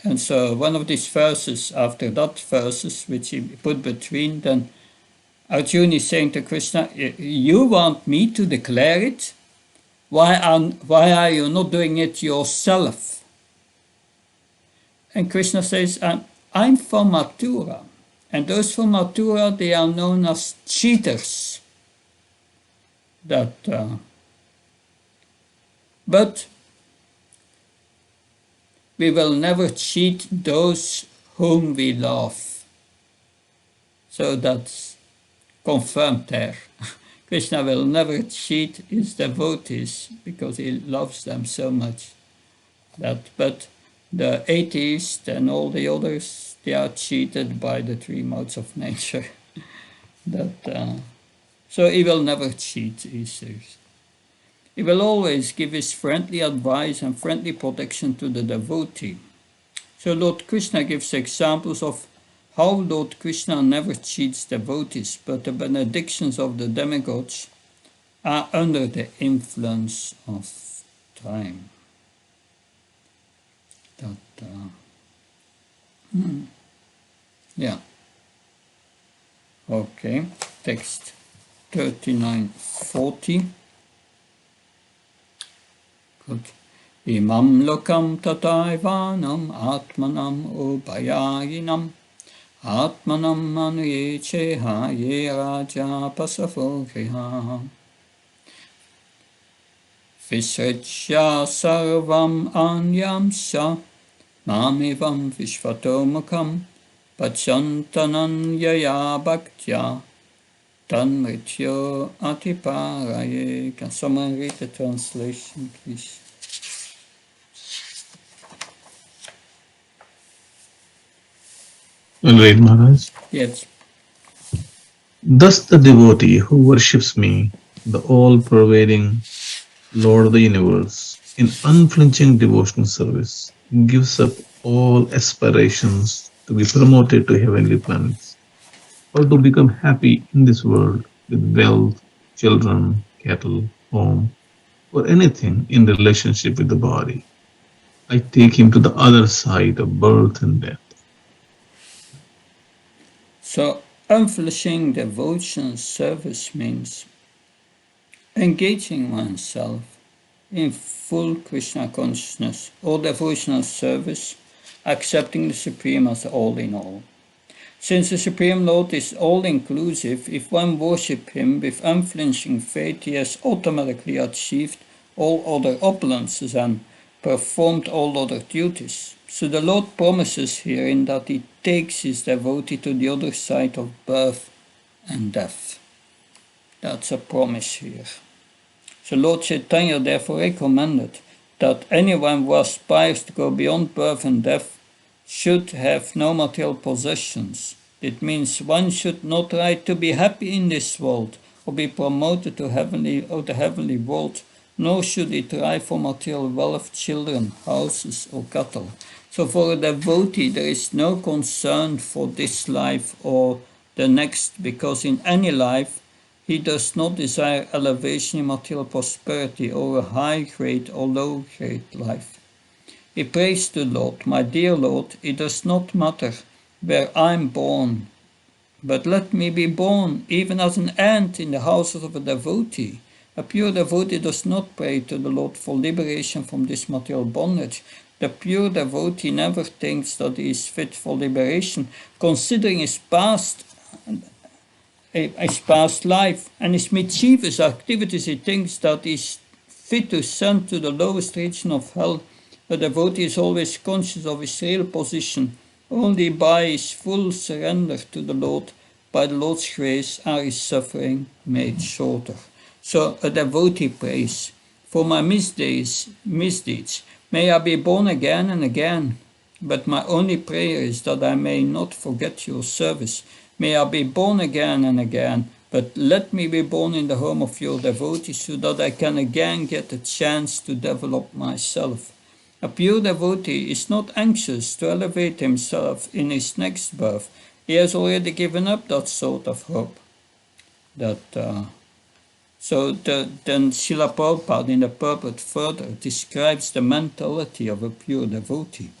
A: And so one of these verses, after that verses, which he put between, then Arjuna is saying to Krishna, you want me to declare it? Why are you not doing it yourself? And Krishna says, I'm from Mathura. And those from Mathura, they are known as cheaters. But we will never cheat those whom we love. So that's confirmed there. Krishna will never cheat his devotees because he loves them so much. But the atheists and all the others, they are cheated by the three modes of nature. So he will never cheat, he says. He will always give his friendly advice and friendly protection to the devotee. So Lord Krishna gives examples of how Lord Krishna never cheats devotees, but the benedictions of the demigods are under the influence of time. Okay, text 3940. Good. Imam lokam tataivanam atmanam upayayinam atmanam manuye cheha ye raja pasafo kriha visrechya sarvam anyamsya mamivam vishvatomukam pachantananyaya bhaktya tanmrityo atiparaye. Can someone read the translation, please?
D: I'll read, Maharaj.
A: Yes.
D: Thus the devotee who worships me, the all-pervading Lord of the universe, in unflinching devotional service, gives up all aspirations to be promoted to heavenly planets, or to become happy in this world with wealth, children, cattle, home, or anything in relationship with the body. I take him to the other side of birth and death.
A: So, unflinching devotion service means engaging oneself in full Krishna consciousness or devotional service, accepting the Supreme as all in all. Since the Supreme Lord is all-inclusive, if one worships Him with unflinching faith, he has automatically achieved all other opulences and performed all other duties. So the Lord promises herein that He takes His devotee to the other side of birth and death. That's a promise here. So Lord Chaitanya therefore recommended that anyone who aspires to go beyond birth and death should have no material possessions. It means one should not try to be happy in this world or be promoted to the heavenly world, nor should he try for material wealth, children, houses, or cattle. So for a devotee there is no concern for this life or the next, because in any life he does not desire elevation in material prosperity or a high-grade or low-grade life. He prays to Lord, my dear Lord, it does not matter where I am born, but let me be born even as an ant in the house of a devotee. A pure devotee does not pray to the Lord for liberation from this material bondage, The pure devotee never thinks that he is fit for liberation, considering his past life and his mischievous activities. He thinks that he is fit to send to the lowest region of hell. The devotee is always conscious of his real position. Only by his full surrender to the Lord, by the Lord's grace, are his suffering made shorter. So a devotee prays, for my misdeeds, may I be born again and again. But my only prayer is that I may not forget your service. May I be born again and again, but let me be born in the home of your devotee so that I can again get a chance to develop myself. A pure devotee is not anxious to elevate himself in his next birth. He has already given up that sort of hope. Then Srila Prabhupada in the purport further describes the mentality of a pure devotee.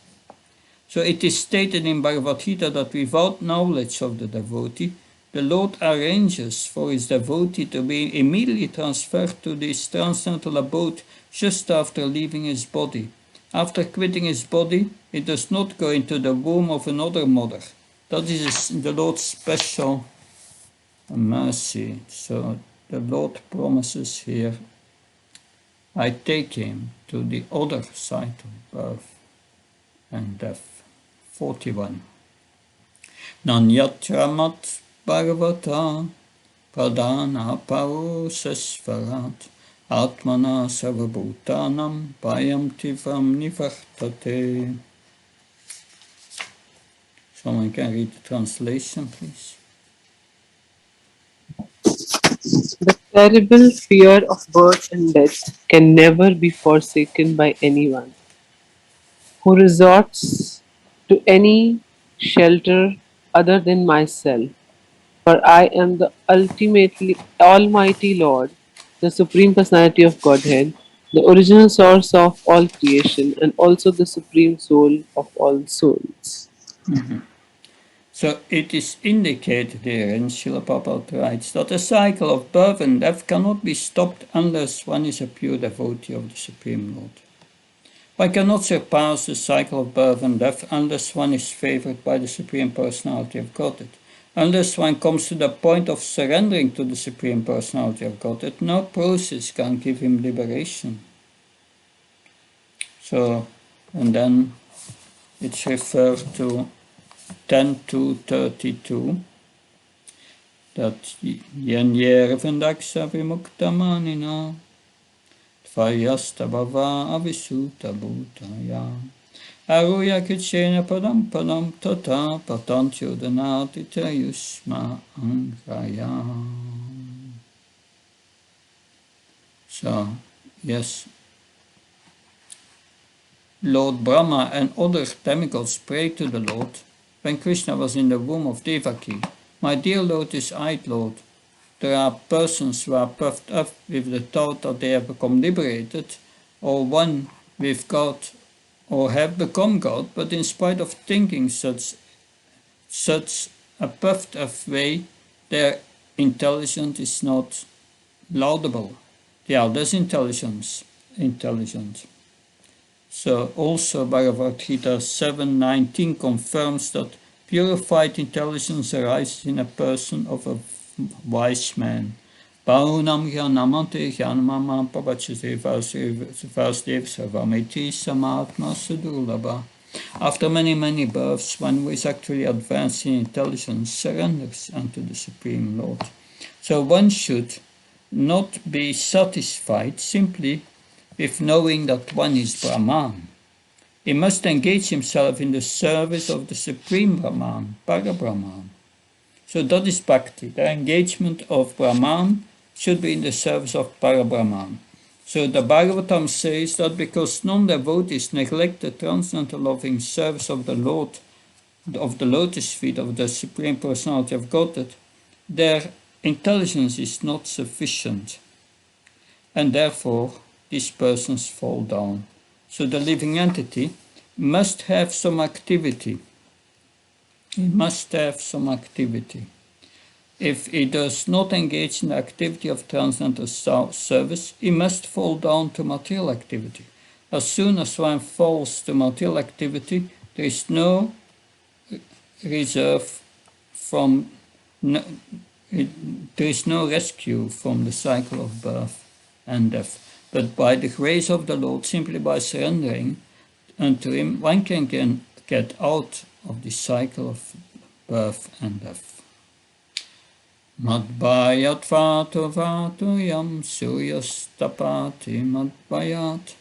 A: So it is stated in Bhagavad Gita that without knowledge of the devotee, the Lord arranges for his devotee to be immediately transferred to this transcendental abode just after leaving his body. After quitting his body, he does not go into the womb of another mother. That is the Lord's special mercy. So the Lord promises here, I take him to the other side of birth and death. 41. Nanyatramat Bhagavata Pradana Parosasvarat Atmana Sarvabhutanam Payam Tivam Nivartate. Someone can read the translation, please.
F: The terrible fear of birth and death can never be forsaken by anyone who resorts to any shelter other than myself. For I am the ultimately Almighty Lord, the Supreme Personality of Godhead, the original source of all creation, and also the Supreme Soul of all souls.
A: So it is indicated here, and Srila Prabhupada writes, that the cycle of birth and death cannot be stopped unless one is a pure devotee of the Supreme Lord. One cannot surpass the cycle of birth and death unless one is favored by the Supreme Personality of Godhead. Unless one comes to the point of surrendering to the Supreme Personality of Godhead, no process can give him liberation. So, and then it's referred to 10.2.32 that yen yervandaksha vimuktamanina tvayasta bhava avisuta bhutaya aruya kichena padam tata patantyudanati tayusma angraya. So, yes, Lord Brahma and other demigods prayed to the Lord when Krishna was in the womb of Devaki. My dear Lord is I, Lord. There are persons who are puffed up with the thought that they have become liberated or one with God or have become God, but in spite of thinking such a puffed up way, their intelligence is not laudable. They are less intelligent. So also Bhagavad Gita 7.19 confirms that purified intelligence arises in a person of a wise man. Bahunam jnanamante jnanamam pavachate vasdev sarvameti samatma sudurlabha. After many births, one who is actually advanced in intelligence surrenders unto the Supreme Lord. So one should not be satisfied simply with knowing that one is Brahman. He must engage himself in the service of the Supreme Brahman, Parabrahman. So that is Bhakti. The engagement of Brahman should be in the service of Parabrahman. So the Bhagavatam says that because non-devotees neglect the transcendental loving service of the Lord, of the lotus feet of the Supreme Personality of Godhead, their intelligence is not sufficient. And therefore, these persons fall down. So the living entity must have some activity. He must have some activity. If he does not engage in the activity of transcendental service, he must fall down to material activity. As soon as one falls to material activity, there is no reserve from, no, there is no rescue from the cycle of birth and death. But by the grace of the Lord, simply by surrendering unto Him, one can get out of the cycle of birth and death. Madbayat vatu vatu yam suryastapati madbayat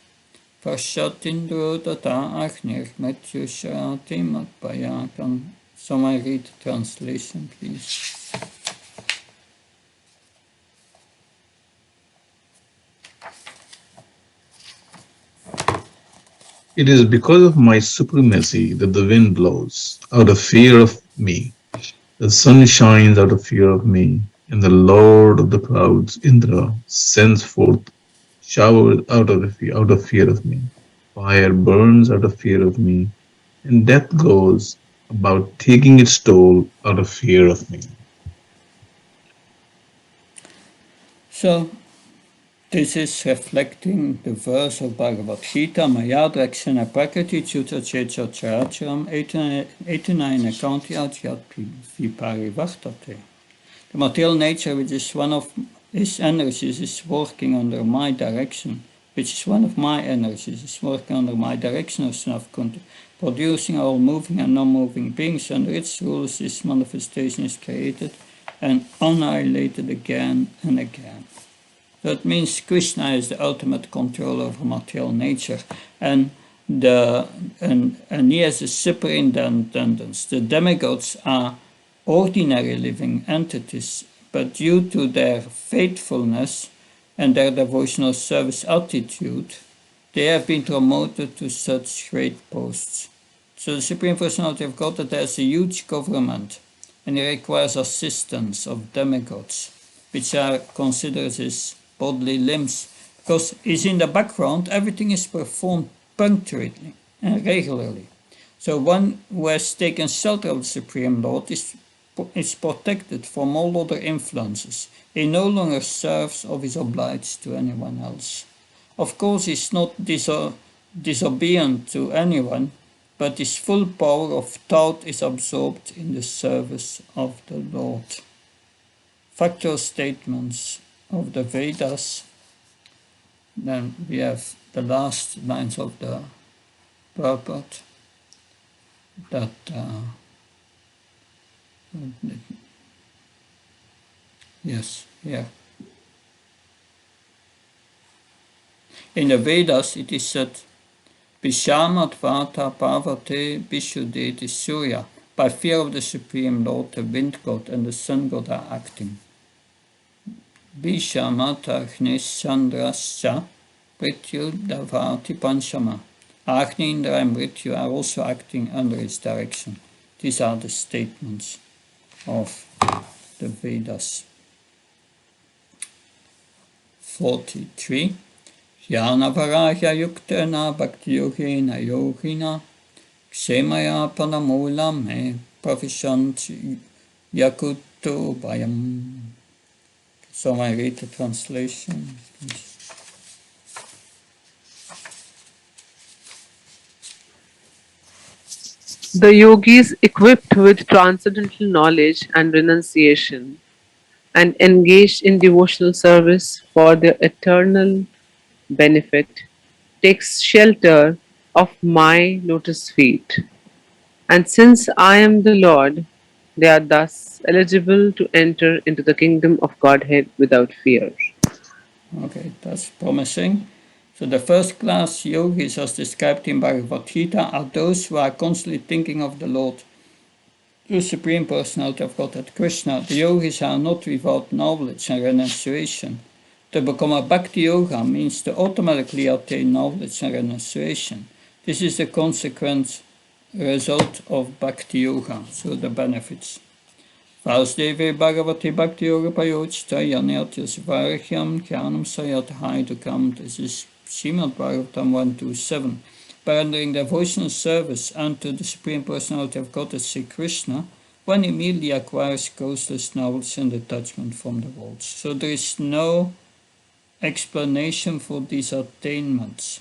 A: Pashatindro tata agnir metyushati madbayakam. So I read the translation, please.
D: It is because of my supremacy that the wind blows out of fear of me, the sun shines out of fear of me, and the Lord of the clouds, Indra, sends forth showers out of fear of me. Fire burns out of fear of me, and death goes about taking its toll out of fear of me.
A: So, this is reflecting the verse of Bhagavad Gita, Mayadrakshana Prakriti Chuta Checha Characharam 89 Akanti Adyat Viparivartate. The material nature, which is one of his energies, is working under my direction, which is one of my energies, is working under my direction of Snafkunti, producing all moving and non-moving beings. Under its rules, this manifestation is created and annihilated again and again. That means Krishna is the ultimate controller over material nature, and he has a superintendence. The demigods are ordinary living entities, but due to their faithfulness and their devotional service attitude, they have been promoted to such great posts. So the Supreme Personality of Godhead has a huge government, and he requires assistance of demigods, which are considered his bodily limbs, because he's in the background, everything is performed punctually and regularly. So one who has taken shelter of the Supreme Lord is protected from all other influences. He no longer serves or is obliged to anyone else. Of course, he's not disobedient to anyone, but his full power of thought is absorbed in the service of the Lord. Factual statements of the Vedas. Then we have the last lines of the purport that yes, here. In the Vedas it is said, Bishamat Vata Pavate Bishudeti Surya. By fear of the Supreme Lord, the wind god and the sun god are acting. Bishamata Agnis Chandrascha Prityu Davati Panchama. Agni, Indra and Mrityu are also acting under his direction. These are the statements of the Vedas. 43. Jnana Varahya Yuktena Bhakti Yogena Yogina Ksemaya Panamula Me Pravishant Yakuto Bhayam. So I read the translation.
F: The yogis equipped with transcendental knowledge and renunciation and engaged in devotional service for their eternal benefit takes shelter of my lotus feet. And since I am the Lord, they are thus eligible to enter into the kingdom of Godhead without fear.
A: Okay, that's promising. So the first class yogis, as described in Bhagavad Gita, are those who are constantly thinking of the Lord, the Supreme Personality of Godhead, Krishna. The yogis are not without knowledge and renunciation. To become a Bhakti Yoga means to automatically attain knowledge and renunciation. This is the consequent result of Bhakti Yoga, so the benefits. Vasudeve Bhagavati Bhakti Yoga Payochita Yanyat Yasvarhyam Jnanam Sayat Haidukam. This is Srimad Bhagavatam 127. By rendering devotional service unto the Supreme Personality of Godhead, Sri Krishna, one immediately acquires causeless knowledge and detachment from the world. So there is no explanation for these attainments.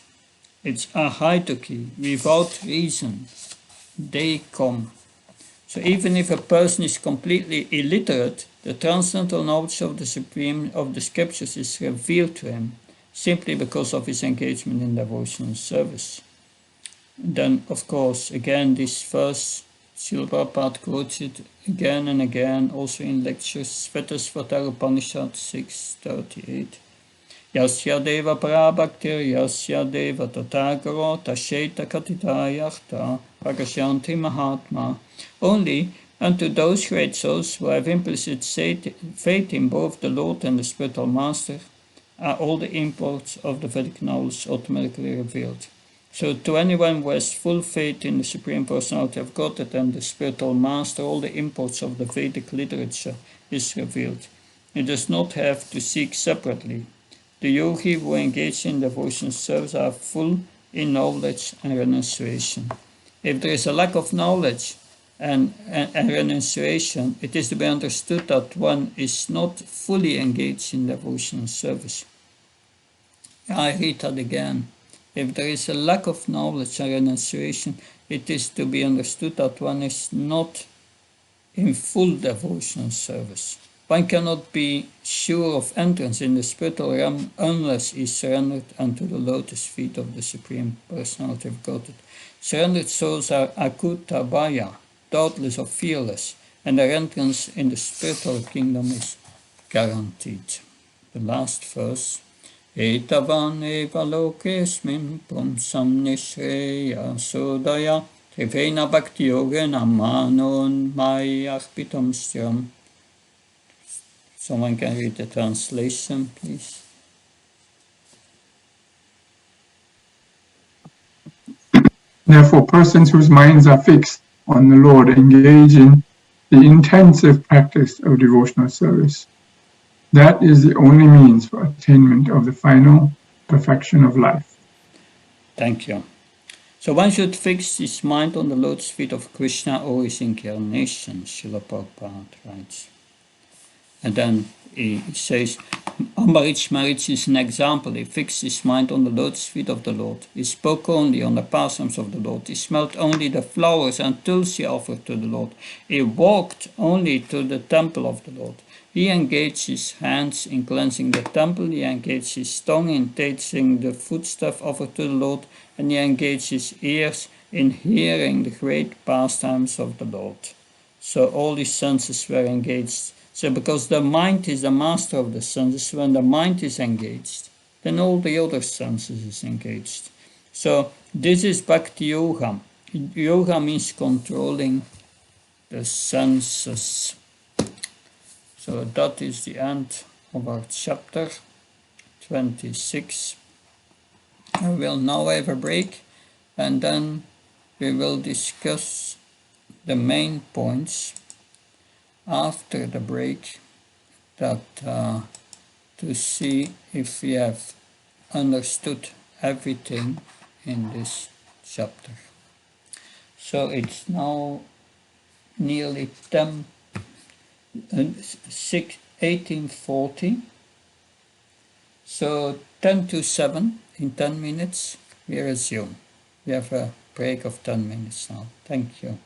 A: It's a haitoki, without reason. They come. So even if a person is completely illiterate, the transcendental knowledge of the Supreme, of the Scriptures is revealed to him, simply because of his engagement in devotional service. Then, of course, again, this verse, Srila Prabhupada quotes it again and again, also in lectures, Svetasvatara Upanishad 638. Yasya deva parabhaktir, yasya deva tatagaro, tasheta katita yarta, pragasyanti mahatma. Only unto those great souls who have implicit faith in both the Lord and the spiritual master are all the imports of the Vedic knowledge automatically revealed. So to anyone who has full faith in the Supreme Personality of Godhead and the spiritual master, all the imports of the Vedic literature is revealed. He does not have to seek separately. The yogi who engage in devotional service are full in knowledge and renunciation. If there is a lack of knowledge and renunciation, it is to be understood that one is not fully engaged in devotional service. I read that again. If there is a lack of knowledge and renunciation, it is to be understood that one is not in full devotional service. One cannot be sure of entrance in the spiritual realm unless he is surrendered unto the lotus feet of the Supreme Personality of Godhead. Surrendered souls are akuta bhaya, doubtless or fearless, and their entrance in the spiritual kingdom is guaranteed. The last verse. Etavan eva lokesmin pumsam nishreya sodaya trivena bhakti yogena manon mayarpitam styam. Someone can read the translation, please.
C: Therefore, persons whose minds are fixed on the Lord engage in the intensive practice of devotional service. That is the only means for attainment of the final perfection of life.
A: Thank you. So one should fix his mind on the lotus feet of Krishna or his incarnation, Srila Prabhupada writes. And then he says, Ambarich Maharaj is an example. He fixed his mind on the lotus feet of the Lord. He spoke only on the pastimes of the Lord. He smelt only the flowers and tulsi offered to the Lord. He walked only to the temple of the Lord. He engaged his hands in cleansing the temple. He engaged his tongue in tasting the foodstuff offered to the Lord. And he engaged his ears in hearing the great pastimes of the Lord. So all his senses were engaged. So because the mind is the master of the senses, when the mind is engaged, then all the other senses is engaged. So this is Bhakti Yoga. Yoga means controlling the senses. So that is the end of our chapter 26. I will now have a break and then we will discuss the main points after the break, that to see if we have understood everything in this chapter. So it's now nearly 1840. So 10 to 7, in 10 minutes, we resume. We have a break of 10 minutes now. Thank you.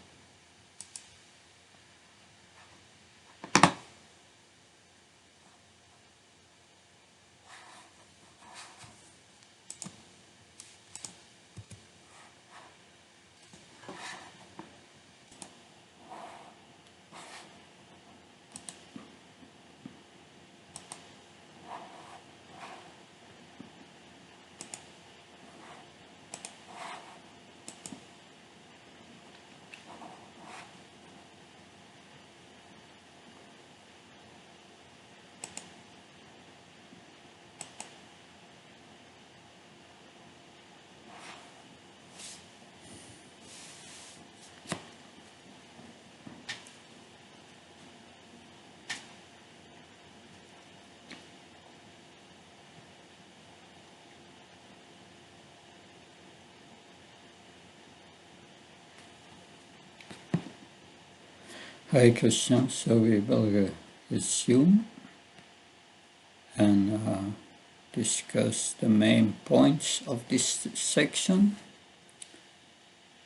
A: Hare Krishna, so we will resume, and discuss the main points of this section.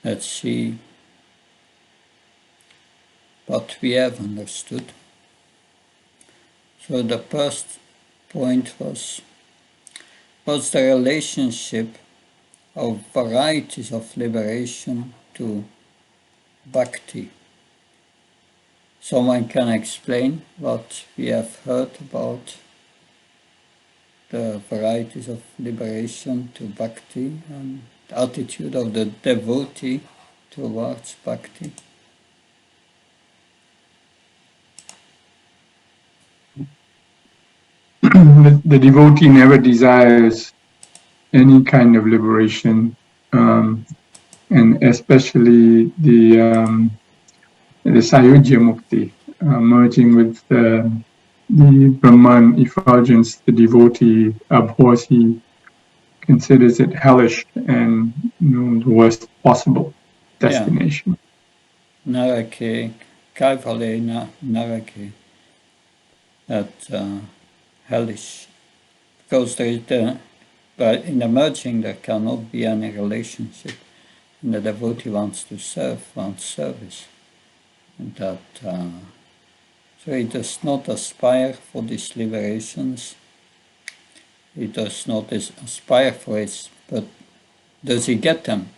A: Let's see what we have understood. So the first point was the relationship of varieties of liberation to bhakti. Someone can explain what we have heard about the varieties of liberation to bhakti and the attitude of the devotee towards bhakti?
C: The devotee never desires any kind of liberation, and especially the Sayujya Mukti, merging with the Brahman effulgence. The devotee abhors, he considers it hellish and the worst possible destination.
A: Narake, Kaivalena Narake, that hellish. Because but in the merging there cannot be any relationship. And the devotee wants to serve, wants service. And that, so he does not aspire for these liberations. He does not aspire for it, but does he get them?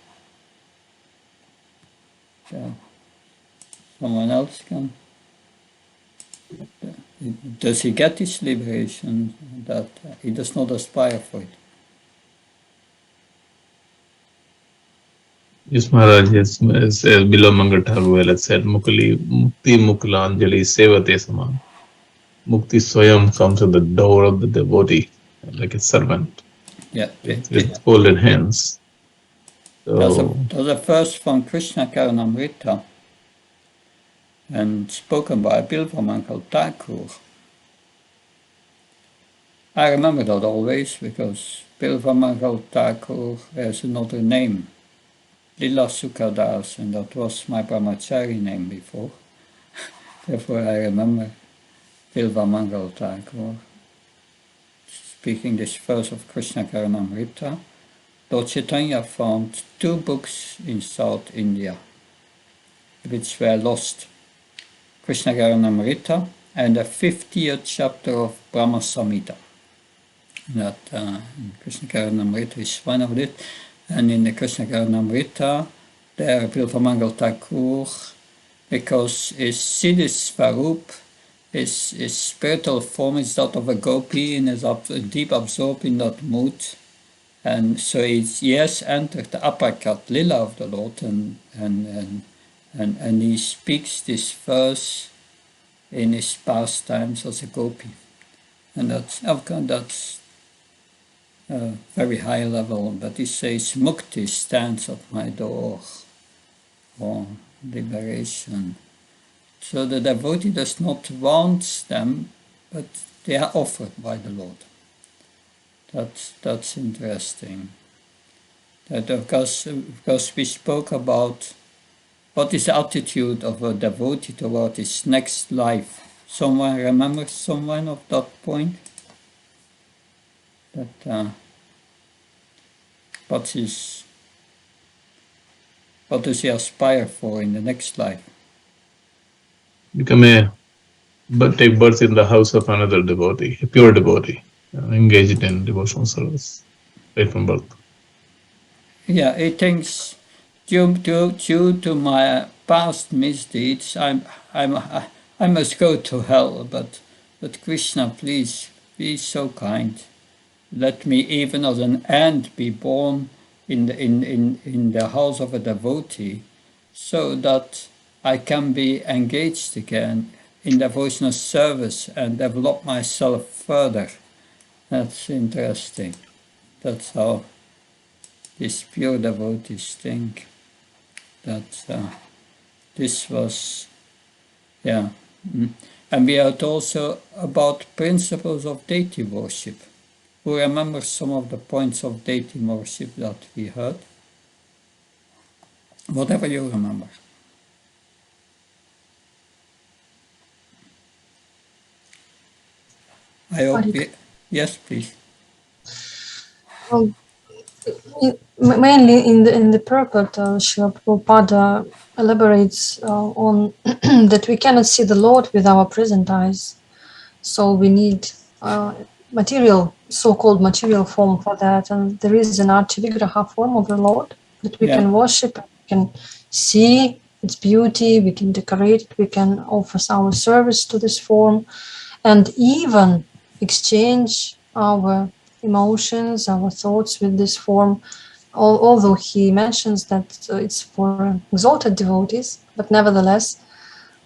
A: So someone else can. Does he get this liberation? That he does not aspire for it.
D: Yes, Maharaj, yes, as Bilo Mangatharu has said, Mukti Muklanjali Sevate Saman. Mukti Swayam comes at the door of the devotee, like a servant,
A: Yeah,
D: with folded hands. So,
A: there's a verse from Krishna Karnamrita and spoken by Bilvamangal Thakur. I remember that always because Bilvamangal Thakur has another name, Lila Sukhadas, and that was my brahmachari name before. Therefore I remember Bilvamangal Thakur speaking this verse of Krishna Karnamrita. Lord Chaitanya found 2 books in South India which were lost, Krishna Karnamrita and the 50th chapter of Brahma Samhita. That Krishna Karnamrita is one of it, and in the Krishna Karnamrita there Bilvamangal Thakur, because his Siddhi Svarup, his spiritual form is that of a gopi and is deep absorbed in that mood. And so he has entered the apakat lila of the Lord, and he speaks this verse in his pastimes as a gopi. And that's very high level, but he says, Mukti stands at my door, or liberation. So the devotee does not want them, but they are offered by the Lord. That's interesting. That because we spoke about what is the attitude of a devotee toward his next life. Someone remembers someone of that point? That what does he aspire for in the next life?
D: take birth in the house of another devotee, a pure devotee, engaged in devotional service right from birth.
A: Yeah, he thinks due to my past misdeeds, I must go to hell. But Krishna, please be so kind. Let me even as an ant be born in the house of a devotee, so that I can be engaged again in devotional service and develop myself further. That's interesting. That's how these pure devotees think. That this was, yeah. And we heard also about principles of deity worship. Who remembers some of the points of deity worship that we heard? Whatever you remember. I hope
B: Harik.
A: yes, please.
B: Um, Mainly in the purport, Srila Prabhupada elaborates on that we cannot see the Lord with our present eyes, so we need material, so-called material form for that, and there is an Arti Vigraha form of the Lord that we
A: Yeah,
B: can worship, we can see its beauty, we can decorate it, we can offer our service to this form, and even exchange our emotions, our thoughts with this form, although he mentions that it's for exalted devotees, but nevertheless,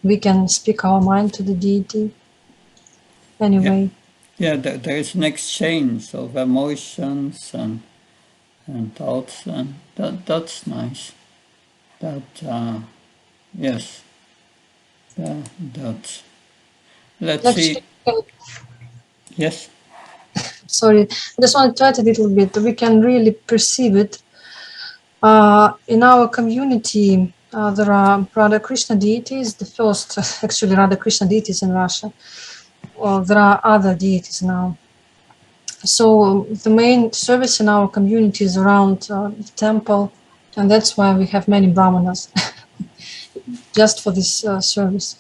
B: we can speak our mind to the deity
A: yeah,
B: anyway.
A: yeah. There is an exchange of emotions and thoughts, and that's nice. That yes, that. Let's see.
B: Actually,
A: Yes.
B: sorry, I just want to add a little bit. We can really perceive it in our community. There are Radha Krishna deities, the first actually Radha Krishna deities in Russia. There are other deities now. So the main service in our community is around the temple, and that's why we have many brahmanas just for this service.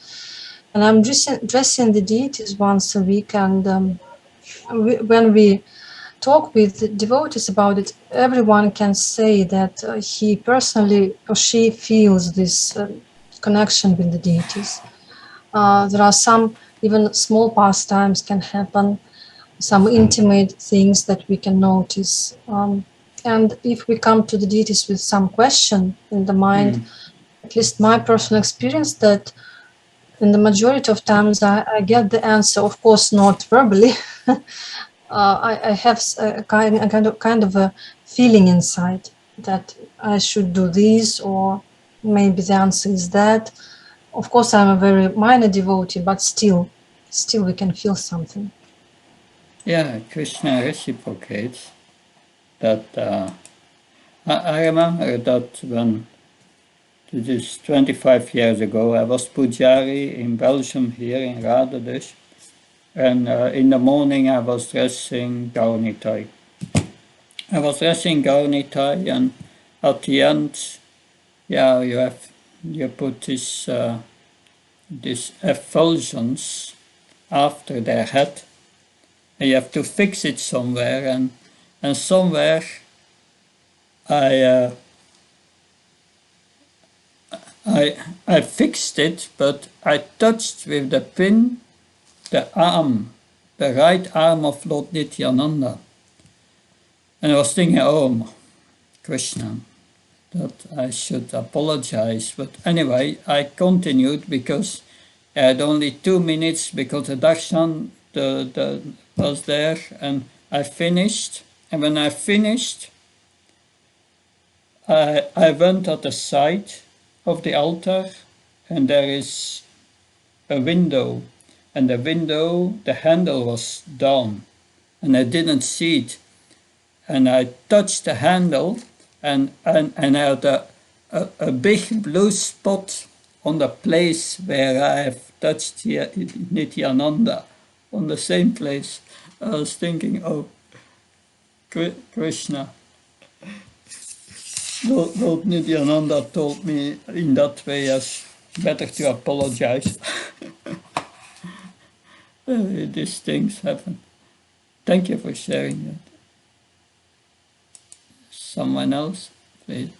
B: And I'm dressing the deities once a week, and when we talk with devotees about it, everyone can say that he personally or she feels this connection with the deities. There are some even small pastimes can happen, some intimate things that we can notice. And if we come to the deities with some question in the mind, at least my personal experience that in the majority of times I get the answer, of course not verbally. I have a kind of a feeling inside that I should do this, or maybe the answer is that. Of course, I'm a very minor devotee, but still we can feel something.
A: Yeah, Krishna reciprocates. That I remember that when it is 25 years ago, I was Pujari in Belgium here in Radedes, and in the morning I was dressing Gaunitai. I was dressing Gaunitai, and at the end, yeah, you put this effulgence after their head, and you have to fix it somewhere, and somewhere I uh, I I fixed it, but I touched with the pin the arm, the right arm of Lord Nityananda, and I was thinking, oh Krishna, that I should apologize. But anyway, I continued because I had only 2 minutes because the darshan the was there, and I finished. And when I finished, I went at the side of the altar, and there is a window, and the handle was down, and I didn't see it. And I touched the handle, and I had a big blue spot on the place where I have touched Nityananda, on the same place. I was thinking, oh, Krishna, Lord Nityananda told me in that way as better to apologize. These things happen. Thank you for sharing that. Someone else, please.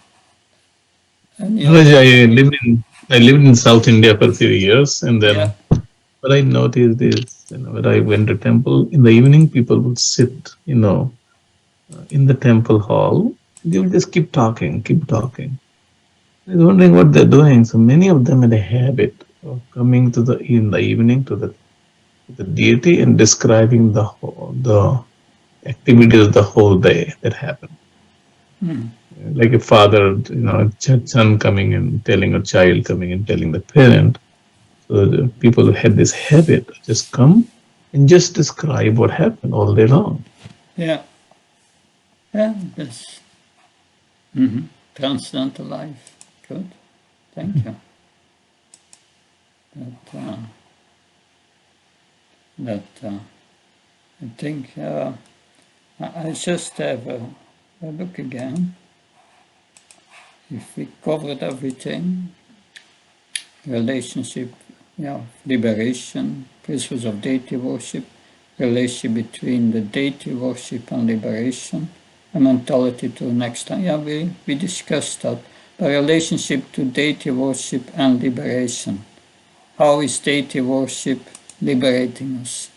A: Any
D: Maharaj,
A: other?
D: I lived in South India for a few years, and then
A: Yeah.
D: what I noticed is, when I went to temple in the evening, people would sit, in the temple hall. They would just keep talking, keep talking. I was wondering what they're doing. So many of them had a habit of coming in the evening to the deity and describing the activities of the whole day that happened. Like a father, son coming and telling a child coming and telling the parent. So the people who had this habit just come and just describe what happened all day long.
A: Yeah. Yeah, that's transcendental life. Good. Thank you. That I think I just have a look again. If we covered everything, relationship, liberation, principles of deity worship, relationship between the deity worship and liberation, a mentality to the next time. Yeah, we discussed that. The relationship to deity worship and liberation. How is deity worship liberating us?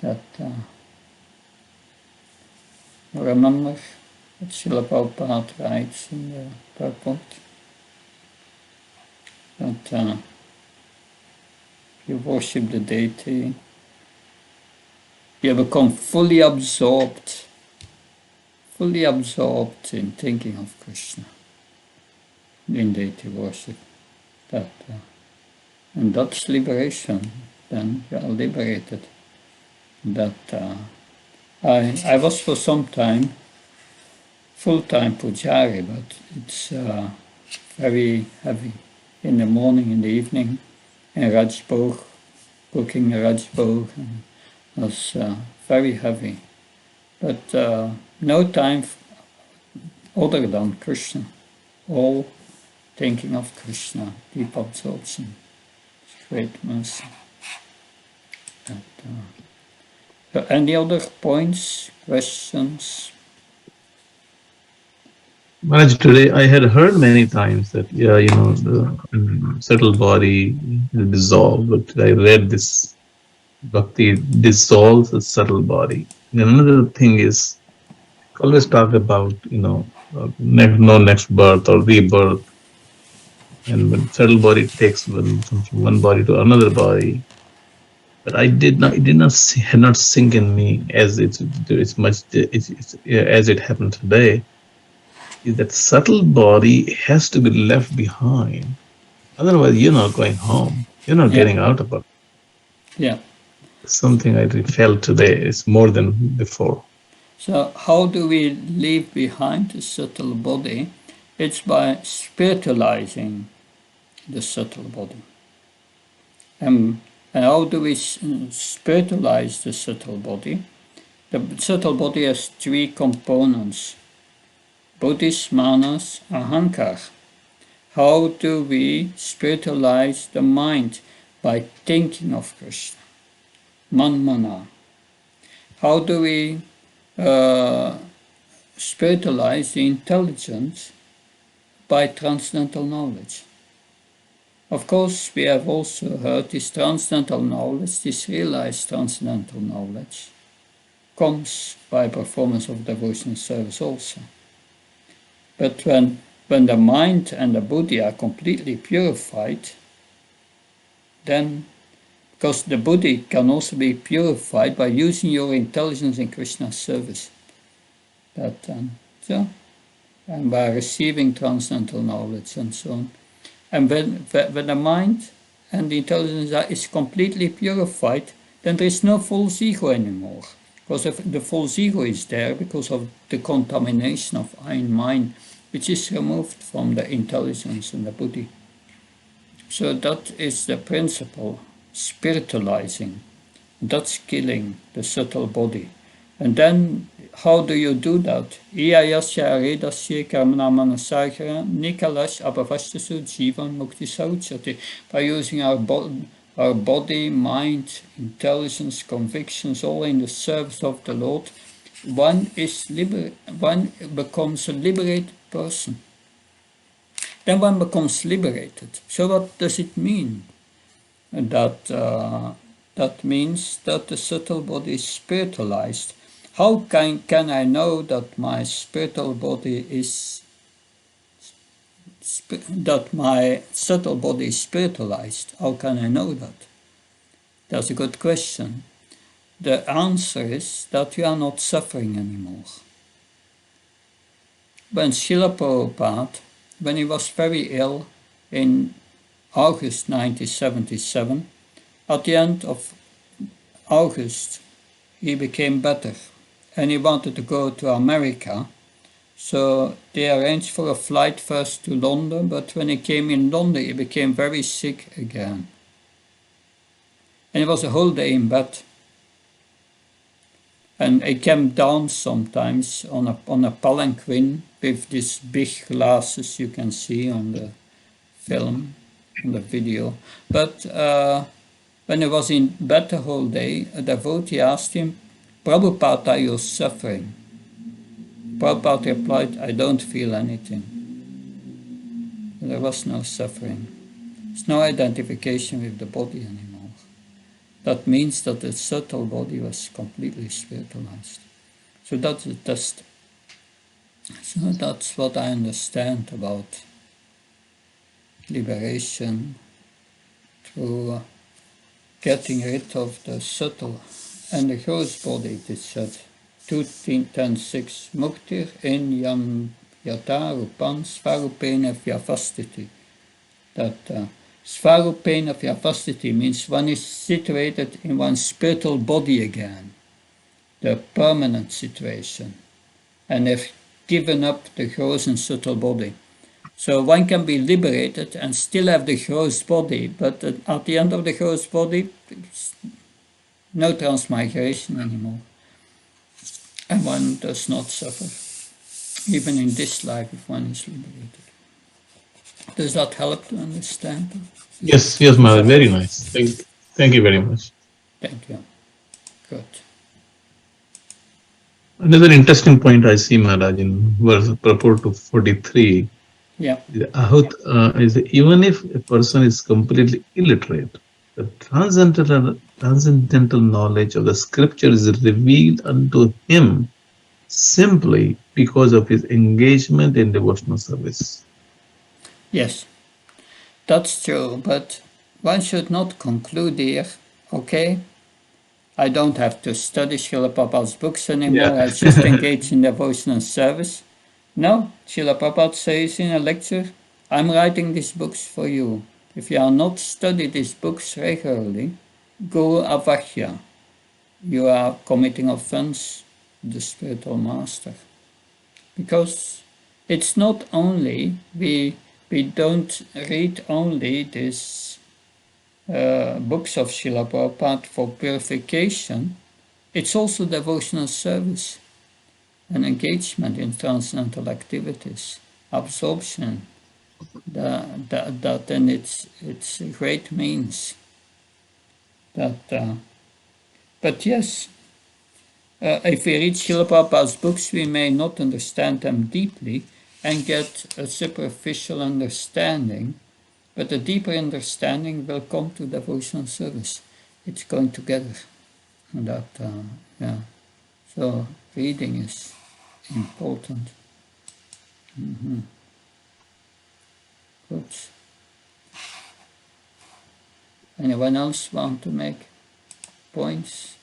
A: That remember what Srila Prabhupada writes in the purport, that you worship the deity, you become fully absorbed in thinking of Krishna, in deity worship. And that's liberation. Then you are liberated. I was for some time full-time pujari, but it's very heavy. In the morning, in the evening, in Rajbhog, cooking Rajbhog, and it was very heavy. But no time other than Krishna. All thinking of Krishna, deep absorption, great mercy. So any other points, questions?
D: Maharaj, today I had heard many times that, the subtle body will dissolve, but I read this Bhakti dissolves the subtle body. And another thing is, always talk about, next birth or rebirth. And when subtle body takes from one body to another body, but had not sink in me as as it happened today. Is that subtle body has to be left behind. Otherwise, you're not going home. You're not getting out of it.
A: Yeah.
D: Something I felt today is more than before.
A: So how do we leave behind the subtle body? It's by spiritualizing the subtle body. And how do we spiritualize the subtle body? The subtle body has three components: buddhis, manas, ahankar. How do we spiritualize the mind? By thinking of Krishna, man-mana. How do we spiritualize the intelligence? By transcendental knowledge. Of course, we have also heard this transcendental knowledge, this realized transcendental knowledge, comes by performance of devotional service also. But when the mind and the buddhi are completely purified, then, because the buddhi can also be purified by using your intelligence in Krishna's service, and by receiving transcendental knowledge and so on. And when the mind and the intelligence is completely purified, then there is no false ego anymore. Because if the false ego is there because of the contamination of mind, which is removed from the intelligence and the buddhi. So that is the principle, spiritualizing. That's killing the subtle body. And then, how do you do that? Iyayasya aredasya karmana manasagara nikalash abhavashtasu jivan mukti sauchati. By using our body, mind, intelligence, convictions, all in the service of the Lord, one becomes a liberated person. Then one becomes liberated. So what does it mean? That means that the subtle body is spiritualized. How can I know that my spiritual body is spiritualized? How can I know that? That's a good question. The answer is that you are not suffering anymore. When Srila Prabhupada, when he was very ill in August 1977, at the end of August, he became better and he wanted to go to America. So they arranged for a flight first to London, but when he came in London, he became very sick again. And he was a whole day in bed. And I came down sometimes on a palanquin with these big glasses you can see on the film, on the video. But when I was in bed the whole day, a devotee asked him, Prabhupada, are you suffering? Prabhupada replied, I don't feel anything. There was no suffering. There's no identification with the body anymore. That means that the subtle body was completely spiritualized. So that's the test. So that's what I understand about liberation through getting rid of the subtle and the gross body, it is said. 2.10.6 Muktir in yam yata rupan svarupena vyavastiti. That svarupena vyavastiti means one is situated in one's spiritual body again, the permanent situation, and have given up the gross and subtle body. So one can be liberated and still have the gross body, but at the end of the gross body, no transmigration anymore. And one does not suffer, even in this life, if one is liberated. Does that help to understand?
D: Yes, yes, Maharaj, very nice. Thank you very much.
A: Thank you. Good.
D: Another interesting point I see, Maharaj, in verse purport to 43.
A: Yeah.
D: Is even if a person is completely illiterate, the transcendental knowledge of the scripture is revealed unto him simply because of his engagement in devotional service.
A: Yes, that's true, but one should not conclude here, okay, I don't have to study Srila Prabhupada's books anymore, I just engage in devotional service. No, Srila Prabhupada says in a lecture, I'm writing these books for you. If you are not study these books regularly, go avakya. You are committing offense to the spiritual master. Because it's not only, we don't read only these books of Srila Prabhupada for purification, it's also devotional service and engagement in transcendental activities, absorption, that and it's a great means. But yes, if we read Srila Prabhupada's books, we may not understand them deeply and get a superficial understanding, but a deeper understanding will come to devotional service. It's going together. And yeah. So reading is important. Good. Anyone else want to make points?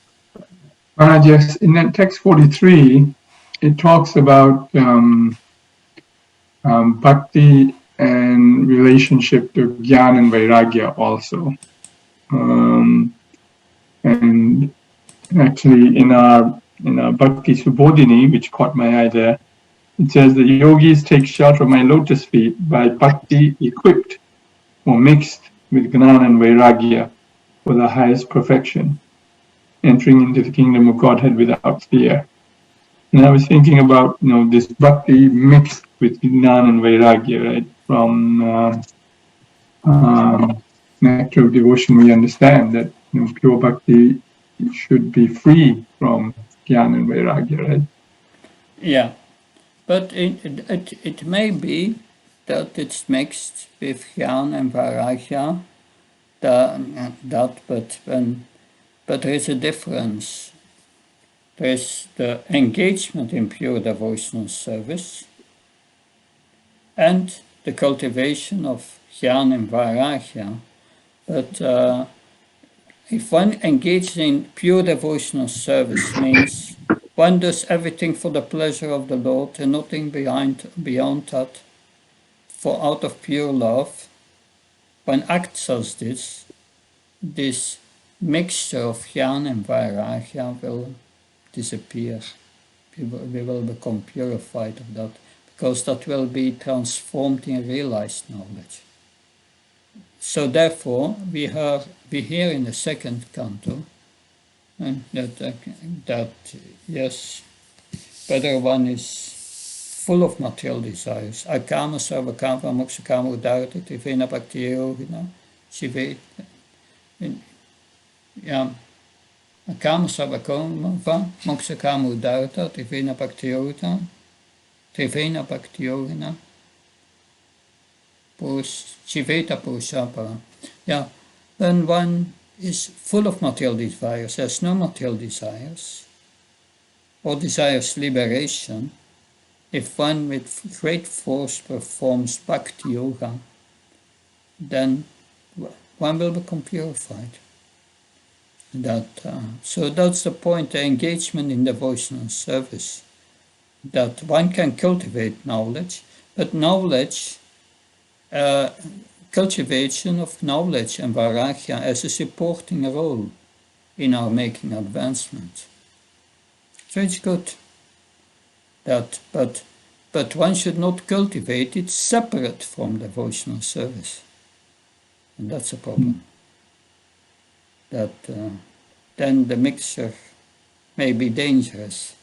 C: Maharaj, yes, in that text 43, it talks about bhakti and relationship to Gyan and Vairagya also. And actually in our Bhakti Subodhini, which caught my eye there, it says the yogis take shelter of my lotus feet by bhakti equipped or mixed with Gnana and Vairagya for the highest perfection, entering into the kingdom of Godhead without fear. And I was thinking about, this bhakti mixed with Gnana and Vairagya, right? From Nectar of Devotion, we understand that pure bhakti should be free from Jnana and Vairagya, right?
A: Yeah, but it may be that it's mixed with Jnana and Vairagya, but there is a difference. There is the engagement in pure devotional service and the cultivation of Jnana and Vairagya. But if one engages in pure devotional service means one does everything for the pleasure of the Lord and nothing beyond that, for out of pure love, one acts as this mixture of Jnana and Vairagya will disappear. We will become purified of that, because that will be transformed in realized knowledge. So therefore, we hear in the second canto And that yes, whether one is full of material desires. Akama sarvakama mokshakama udarata tivena bhakti yogina shive. Ja, akama sarvakama mokshakama udarata tivena bhakti yogina Trivena Bhakti Yogina Chiveta Purushapara. Yeah, when one is full of material desires, there's no material desires, or desires liberation, if one with great force performs Bhakti Yoga, then one will become purified. So that's the point, the engagement in devotional service. That one can cultivate knowledge, but knowledge, cultivation of knowledge and vairagya as a supporting role in our making advancement. So it's good that, but one should not cultivate it separate from devotional service, and that's a problem. That then the mixture may be dangerous.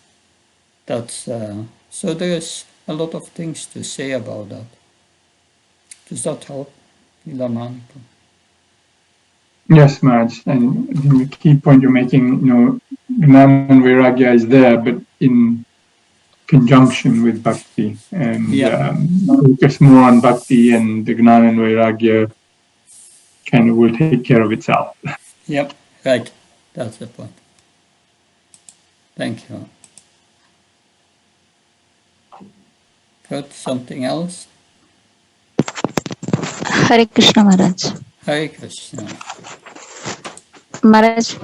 A: So there is a lot of things to say about that. Does that help, Ilaman?
C: Yes, Maharaj. And the key point you're making, Gnana and Vairagya is there, but in conjunction with Bhakti. And focus more on Bhakti, and the Gnana and Vairagya kind of will take care of itself.
A: Yep, right. That's the point. Thank you. Good. Something else?
E: Hare Krishna Maharaj.
A: Hare Krishna.
E: Maharaj,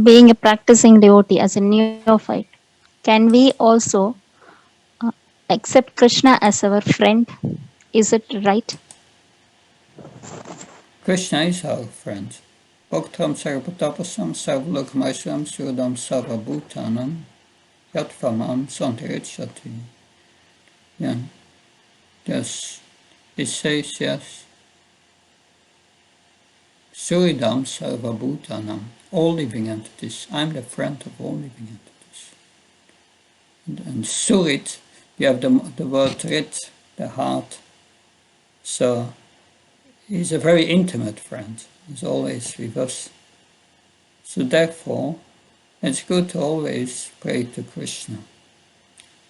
E: being a practicing devotee as a neophyte, can we also accept Krishna as our friend? Is it right?
A: Krishna is our friend. Bhaktam sarvapatapasam sarvalokamasram surdam sarvabhutanam yatvamam santirichyati. Yeah. Yes. It says, yes. Suridam sarvabhutanam. All living entities. I'm the friend of all living entities. And Surit, you have the word Rit, the heart. So he's a very intimate friend. He's always with us. So therefore, it's good to always pray to Krishna.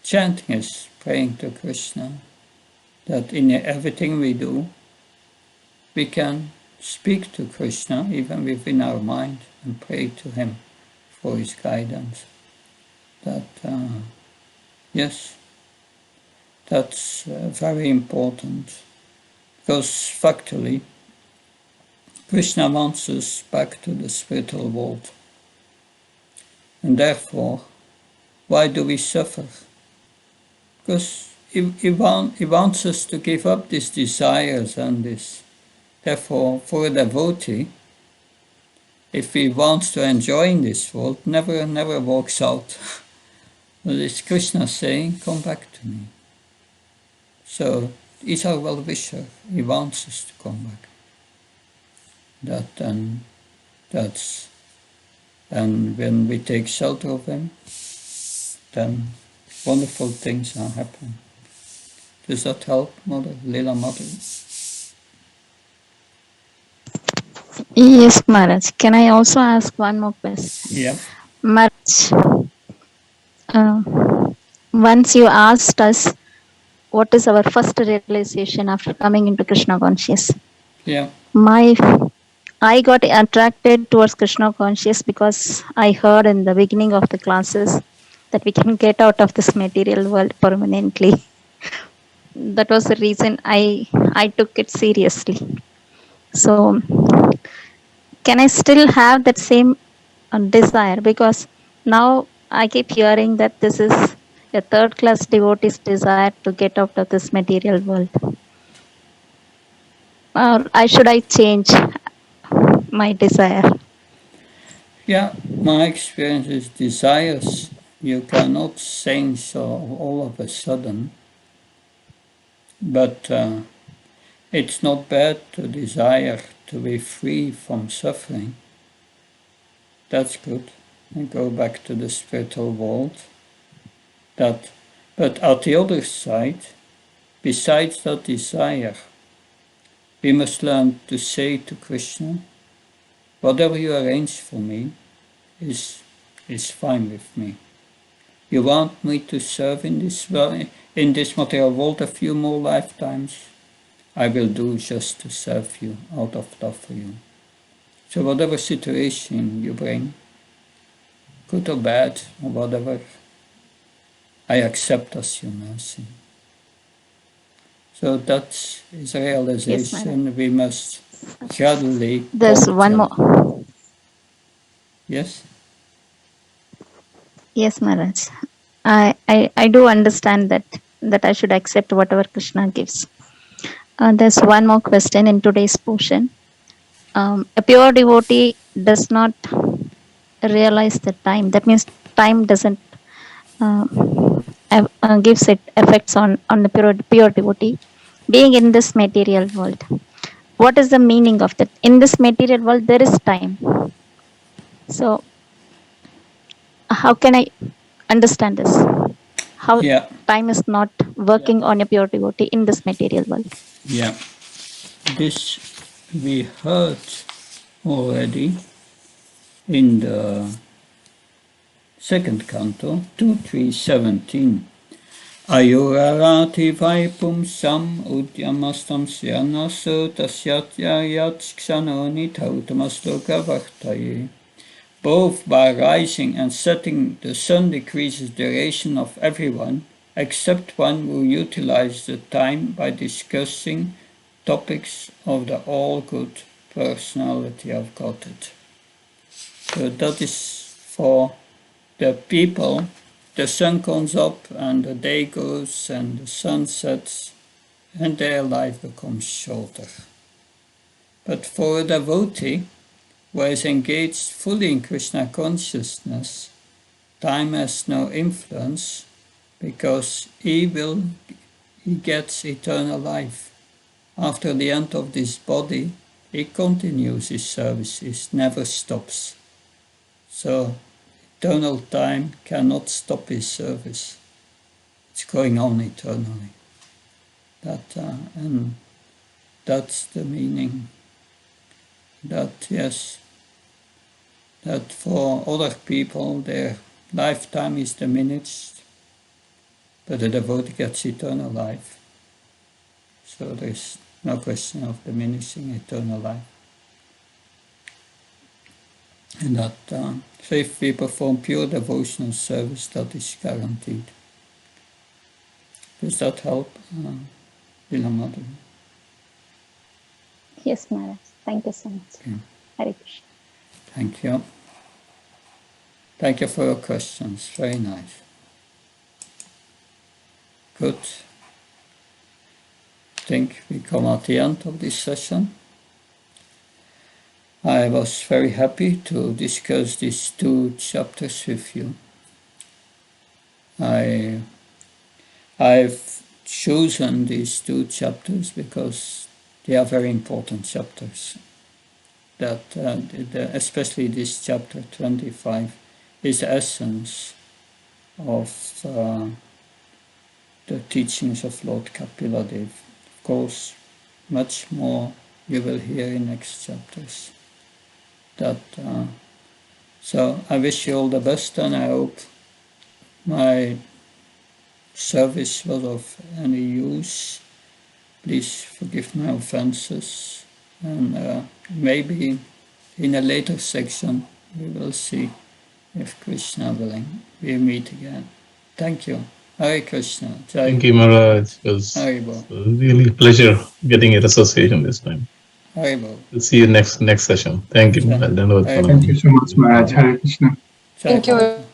A: Chanting is praying to Krishna, that in everything we do, we can speak to Krishna even within our mind and pray to him for his guidance. Yes, that's very important, because factually, Krishna wants us back to the spiritual world. And therefore, why do we suffer? Because he wants us to give up these desires and this. Therefore, for a devotee, if he wants to enjoy in this world, never walks out. But it's Krishna saying, come back to me. So he's our well-wisher. He wants us to come back. And when we take shelter of him, then wonderful things are happening. Does that help, Mother? Lila Mother?
E: Yes, Maharaj. Can I also ask one more question?
A: Yeah.
E: Maharaj, once you asked us what is our first realization after coming into Krishna conscious.
A: Yeah.
E: I got attracted towards Krishna conscious because I heard in the beginning of the classes that we can get out of this material world permanently. That was the reason I took it seriously. So can I still have that same desire? Because now I keep hearing that this is a third class devotee's desire to get out of this material world. Or should I change my desire?
A: Yeah, my experience is desires you cannot change all of a sudden, but it's not bad to desire to be free from suffering. That's good. and go back to the spiritual world. But at the other side, besides that desire, we must learn to say to Krishna, whatever you arrange for me is fine with me. You want me to serve in this material world a few more lifetimes? I will do just to serve you, out of love for you. So whatever situation you bring, good or bad or whatever, I accept as your mercy. So that is a realization we must gradually.
E: There's one more.
A: Yes?
E: Yes, Maharaj. I do understand that I should accept whatever Krishna gives. There's one more question in today's portion. A pure devotee does not realize the time. That means time doesn't gives it effects on the pure devotee being in this material world. What is the meaning of that? In this material world, there is time. So, how can I understand this? How time is not working on a pure devotee in this material world?
A: Yeah. This we heard already in the second canto, 2.3.17. Ayurarati vaipum sam udyamastam syanaso tasyatyayat kshanoni tautamastoka vartaye. Both by rising and setting, the sun decreases the duration of everyone, except one who utilizes the time by discussing topics of the all-good personality of Godhead. So that is for the people. The sun comes up and the day goes and the sun sets and their life becomes shorter. But for a devotee who is engaged fully in Krishna consciousness, time has no influence because he gets eternal life. After the end of this body, he continues his service, it never stops. So eternal time cannot stop his service. It's going on eternally. And that's the meaning. That for other people their lifetime is diminished, but the devotee gets eternal life. So there's no question of diminishing eternal life. And that, so if we perform pure devotional service, that is guaranteed. Does that help, Vilamadu?
E: Yes, Maharaj. Thank you so much.
A: Okay.
E: Hare Krishna.
A: Thank you. Thank you for your questions. Very nice. Good. I think we come at the end of this session. I was very happy to discuss these two chapters with you. I've chosen these two chapters because they are very important chapters. That especially this chapter 25 is the essence of the teachings of Lord Kapila-dev. Of course, much more you will hear in next chapters. So I wish you all the best, and I hope my service was of any use. Please forgive my offenses, and maybe in a later section we will see, if Krishna willing, we meet again. Thank you. Hare Krishna. Jai
D: Thank you, Maharaj. It was really a pleasure getting your association this time.
A: Haribol.
D: We'll see you next session. Thank you, Maharaj.
C: Thank you so much, Maharaj. Hare Krishna.
B: Thank you.